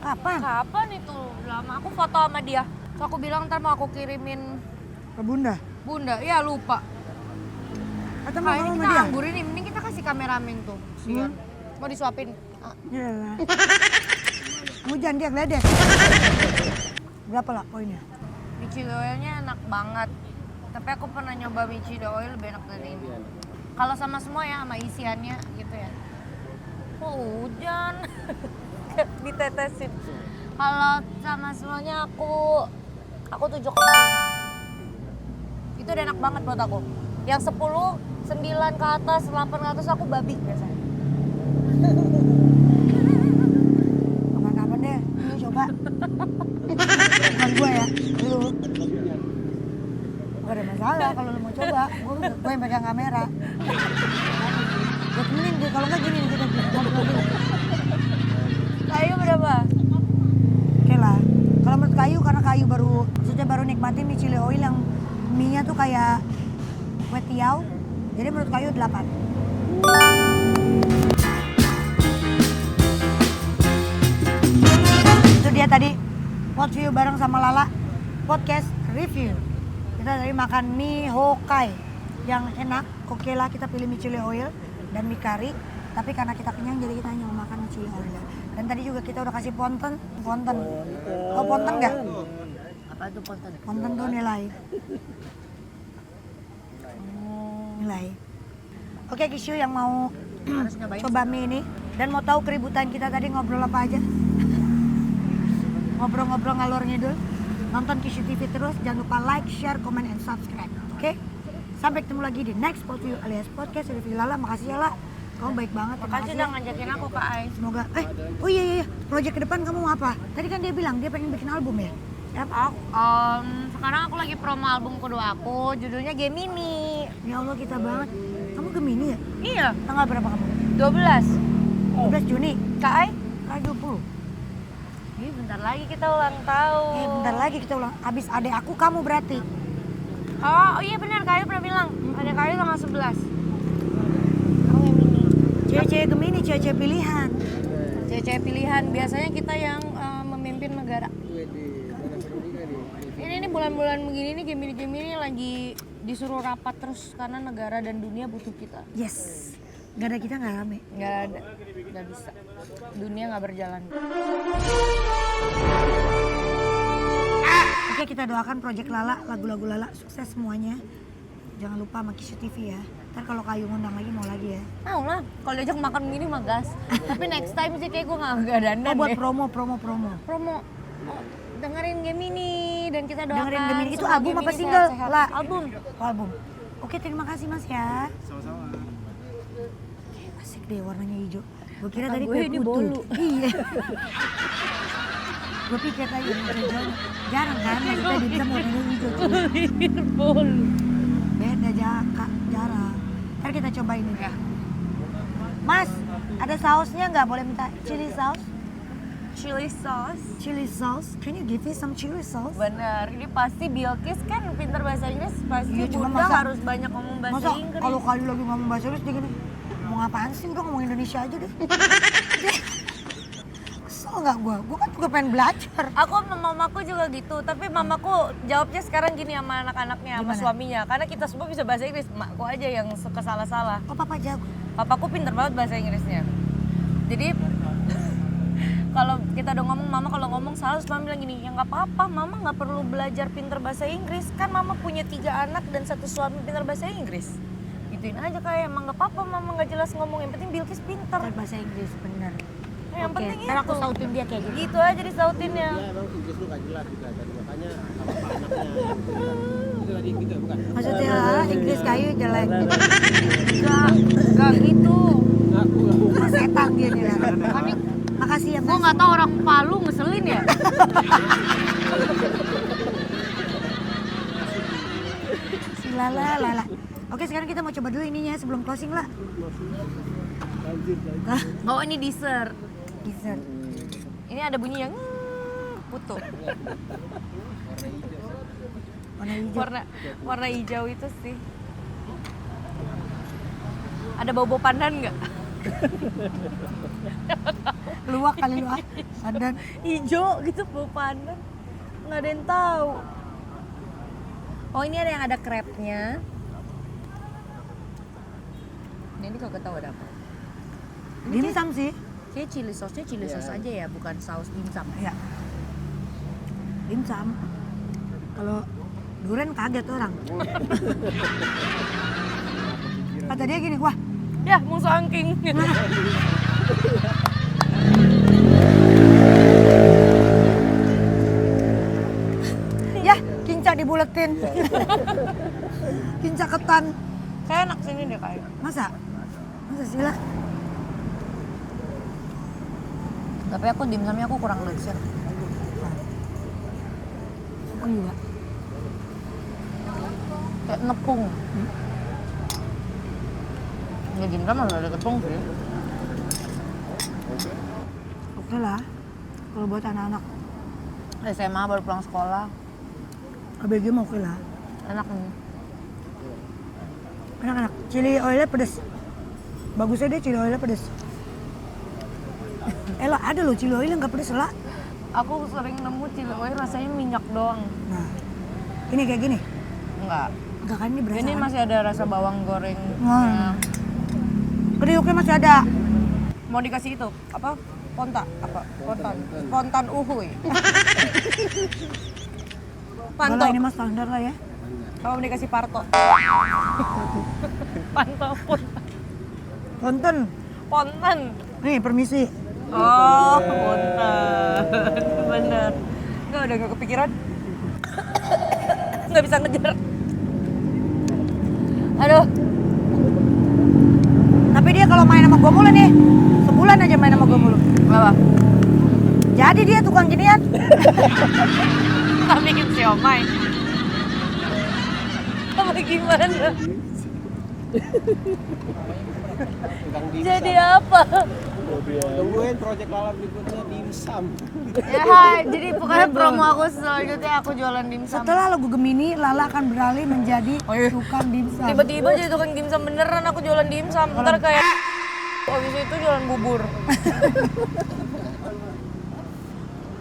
Kapan? Kapan itu? Lama aku foto sama dia. So aku bilang ntar mau aku kirimin Ke Bunda. Bunda. Ya lupa. Atau mau Kayaknya sama kita dia? anggur ini, mending kita kasih kameramen tuh. Sian. Mau disuapin. Iya lah. Hujan dia geledek. Berapa lah poinnya? Michi oilnya enak banget. Tapi aku pernah nyoba Michi oil lebih enak dari ini. Kalau sama semua ya, sama isiannya gitu ya. Oh hujan. Ditetesin. Kalau sama semuanya aku 7,5. Itu udah enak banget buat aku. Yang 10, 9 ke atas, 8 ke atas aku babi biasanya. Kapan-kapan deh, lu coba. Bukan gue ya, lu. Gak ada masalah kalau lu mau coba. Gue yang pegang kamera. Gue temenin deh, kalau nggak gini nih kita ngobrol gini. Kayu berapa? Oke lah. Kalau menurut Kayu, karena Kayu baru maksudnya baru nikmatin mie chili oil yang mie-nya tuh kayak kue tiaw. Jadi menurut Kayu 8. Itu dia tadi pot view bareng sama Lala podcast review. Kita tadi makan mie Hokai yang enak. Oke lah kita pilih mie chili oil dan mie kari. Tapi karena kita kenyang jadi kita hanya mau makan mie chili oil. Dan tadi juga kita udah kasih ponten. Oh ponten nggak? Apa itu ponten? Ponten tuh nilai. Nilai. Oke Kishu yang mau coba mie ini dan mau tahu keributan kita tadi ngobrol apa aja? Ngobrol-ngobrol ngalor ngidul. Nonton Kishu TV terus, jangan lupa like, share, comment, and subscribe. Oke? Sampai ketemu lagi di next pot view alias podcast review Lala. Makasih ya La. Kamu baik banget. Makasih udah ngajakin aku Kak Ai. Semoga oh iya proyek ke depan kamu mau apa? Tadi kan dia bilang dia pengen bikin album ya? Sekarang aku lagi promo album kedua aku, judulnya Gemini. Ya Allah kita banget. Kamu Gemini ya? Iya, Tanggal berapa kamu? 12. 12 Juni. Kak Ai? Tanggal 20. Ih, bentar lagi kita ulang tahun. Bentar lagi kita ulang. Abis adek aku kamu berarti. Oh iya benar, Kak Ai pernah bilang. Ada Kak Ai tanggal 11. Cewek-cewek Gemini, cewek-cewek pilihan. Cewek-cewek pilihan, biasanya kita yang memimpin negara. Ini bulan-bulan begini nih Gemini lagi disuruh rapat terus karena negara dan dunia butuh kita. Yes. Gak ada kita nggak rame. Nggak ada, nggak bisa. Dunia nggak berjalan. Oke kita doakan Project Lala, lagu-lagu Lala sukses semuanya. Jangan lupa sama Kishu TV ya. Ntar kalau Kayu ngundang lagi mau lagi ya. Mau lah, kalau diajak makan begini mah gas. Tapi next time sih kayak gue nggak dandan Oh buat deh. promo. Promo. Oh, dengerin Gemini dan kita doakan. Dengerin Gemini itu semua album apa Gemini single? sehat-sehat. Lah. Album. Oh, album. Oke terima kasih Mas ya. Sama-sama. Asik deh warnanya hijau. Gue kira tadi gue kue ini putu. bolu. Iya. Gue pikir tadi hijau. Jarang kan maksudnya di dalam warnanya hijau. Bolu. Beda jarang. Ntar kita cobain ini ya. Mas, ada sausnya nggak? Boleh minta chili sauce? Chili sauce. Chili sauce? Can you give me some chili sauce? Bener, ini pasti Bilkis kan pintar bahasa Inggris, pasti Iya, cuma Bunda masa- harus banyak ngomong bahasa Masa Inggris. kalau Kayu lagi ngomong bahasa Inggris dia gini, ngomong apaan sih? Udah ngomong Indonesia aja deh. Kesel nggak gue? Gue kan juga pengen belajar. Aku sama mamaku juga gitu, tapi mamaku jawabnya sekarang gini sama anak-anaknya, sama Gimana? suaminya. Karena kita semua bisa bahasa Inggris, emakku aja yang suka salah-salah. Oh papa jago. Papaku pintar banget bahasa Inggrisnya. Jadi kalau kita udah ngomong, mama kalau ngomong salah, terus mama bilang gini, ya nggak apa-apa, mama nggak perlu belajar pintar bahasa Inggris. Kan mama punya 3 anak dan 1 suami pintar bahasa Inggris. Gituin aja kayak, emang nggak apa-apa mama nggak jelas ngomong, yang penting Bilkis pintar. Ntar bahasa Inggris bener. Yang Oke, penting ntar aku itu. sautin dia kayak gitu. Gitu aja disautinnya. Ya emang Inggris lu gak jelas juga, dan makanya apa anaknya itu tadi gitu bukan? Maksudnya Inggris Kayu jelek. Gak gitu. Setan dia nih. Kami, Makasih ya gue Mas. nggak tahu orang Palu ngeselin ya. Si Lala. Oke sekarang kita mau coba dulu ininya sebelum closing lah. Oh ini dessert. Dessert. Ini ada bunyi yang putu. Warna hijau. Warna hijau itu sih. Ada bau-bau pandan nggak? Luwak kali lu ah. Pandan. Hijau gitu bau pandan. Nggak ada yang tahu. Oh ini ada yang ada crepe-nya. Ini kagak tahu ada apa. Dimsum sih. Kayak chili sauce aja ya, bukan saus dimsum. Ya. Dimsum. Kalau durian kaget orang. Kata dia gini, wah Ya, musuh angking. ya kinca dibuletin. Kinca ketan. Kayak enak sini deh kayak. Masa sila? Tapi aku dimsumnya aku kurang lezat. Oh iya. Kayak nepung. Ya dimsum harus ada tepung sih. Oke lah. Kalau buat anak-anak. SMA baru pulang sekolah. ABG mah oke lah. Enak nih. Enak-enak. Chili oilnya pedes. Bagusnya dia chili oilnya pedes. Lah ada loh chili oil yang nggak pedes lah. Aku sering nemu chili oil rasanya minyak doang. Nah, ini kayak gini. Enggak. Enggak kan ini berasa. Ini kan? masih ada rasa bawang goreng. Kriuknya masih ada. Mau dikasih itu apa? Ponta apa? Spontan uhuy. Panto. Malah ini mah standar lah ya. Kalau mau dikasih parto. Panto pun. Ponten. Ponten. Nih permisi. Oh, ponten. Bener. Enggak udah gak kepikiran. Nggak bisa ngejar. Aduh. Tapi dia kalau main sama gue mulu nih, sebulan aja main sama gue mulu. Apa? Jadi dia tukang ginian. Nggak bikin siomay. Apa gimana? Tukang dimsum. Jadi apa? Tungguin project Lala berikutnya dimsum. Ya, jadi pokoknya promo aku selanjutnya aku jualan dimsum. Setelah lagu Gemini, Lala akan beralih menjadi Oh iya. tukang dimsum. Tiba-tiba jadi tukang dimsum beneran aku jualan dimsum. Ntar kayak habis itu jualan bubur.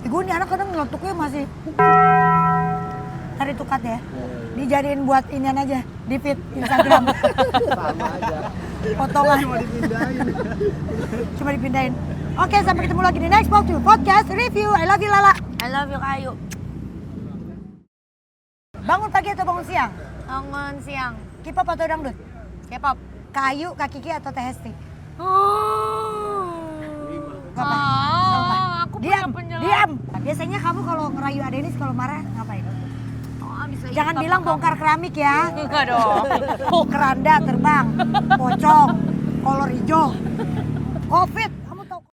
Gue nih anak kadang ngelotuknya masih cari tukat ya. Dijadiin buat inian aja, di feed Instagram. Sama aja. Potongan. Cuma dipindahin. Oke, sampai ketemu lagi di next podcast review. I love you Lala. I love you Kayu. Bangun pagi atau bangun siang? Bangun siang. K-pop atau dangdut? K-pop. Kayu, Kak Kiki atau Teh Hesti? Apa? Aku Diam, punya penjelasan. diam. Biasanya kamu kalau ngerayu Adenis kalau marah ngapain? Bisa Jangan ikut bilang apa bongkar keramik ya. Enggak dong. Keranda terbang, pocong, kolor hijau, COVID.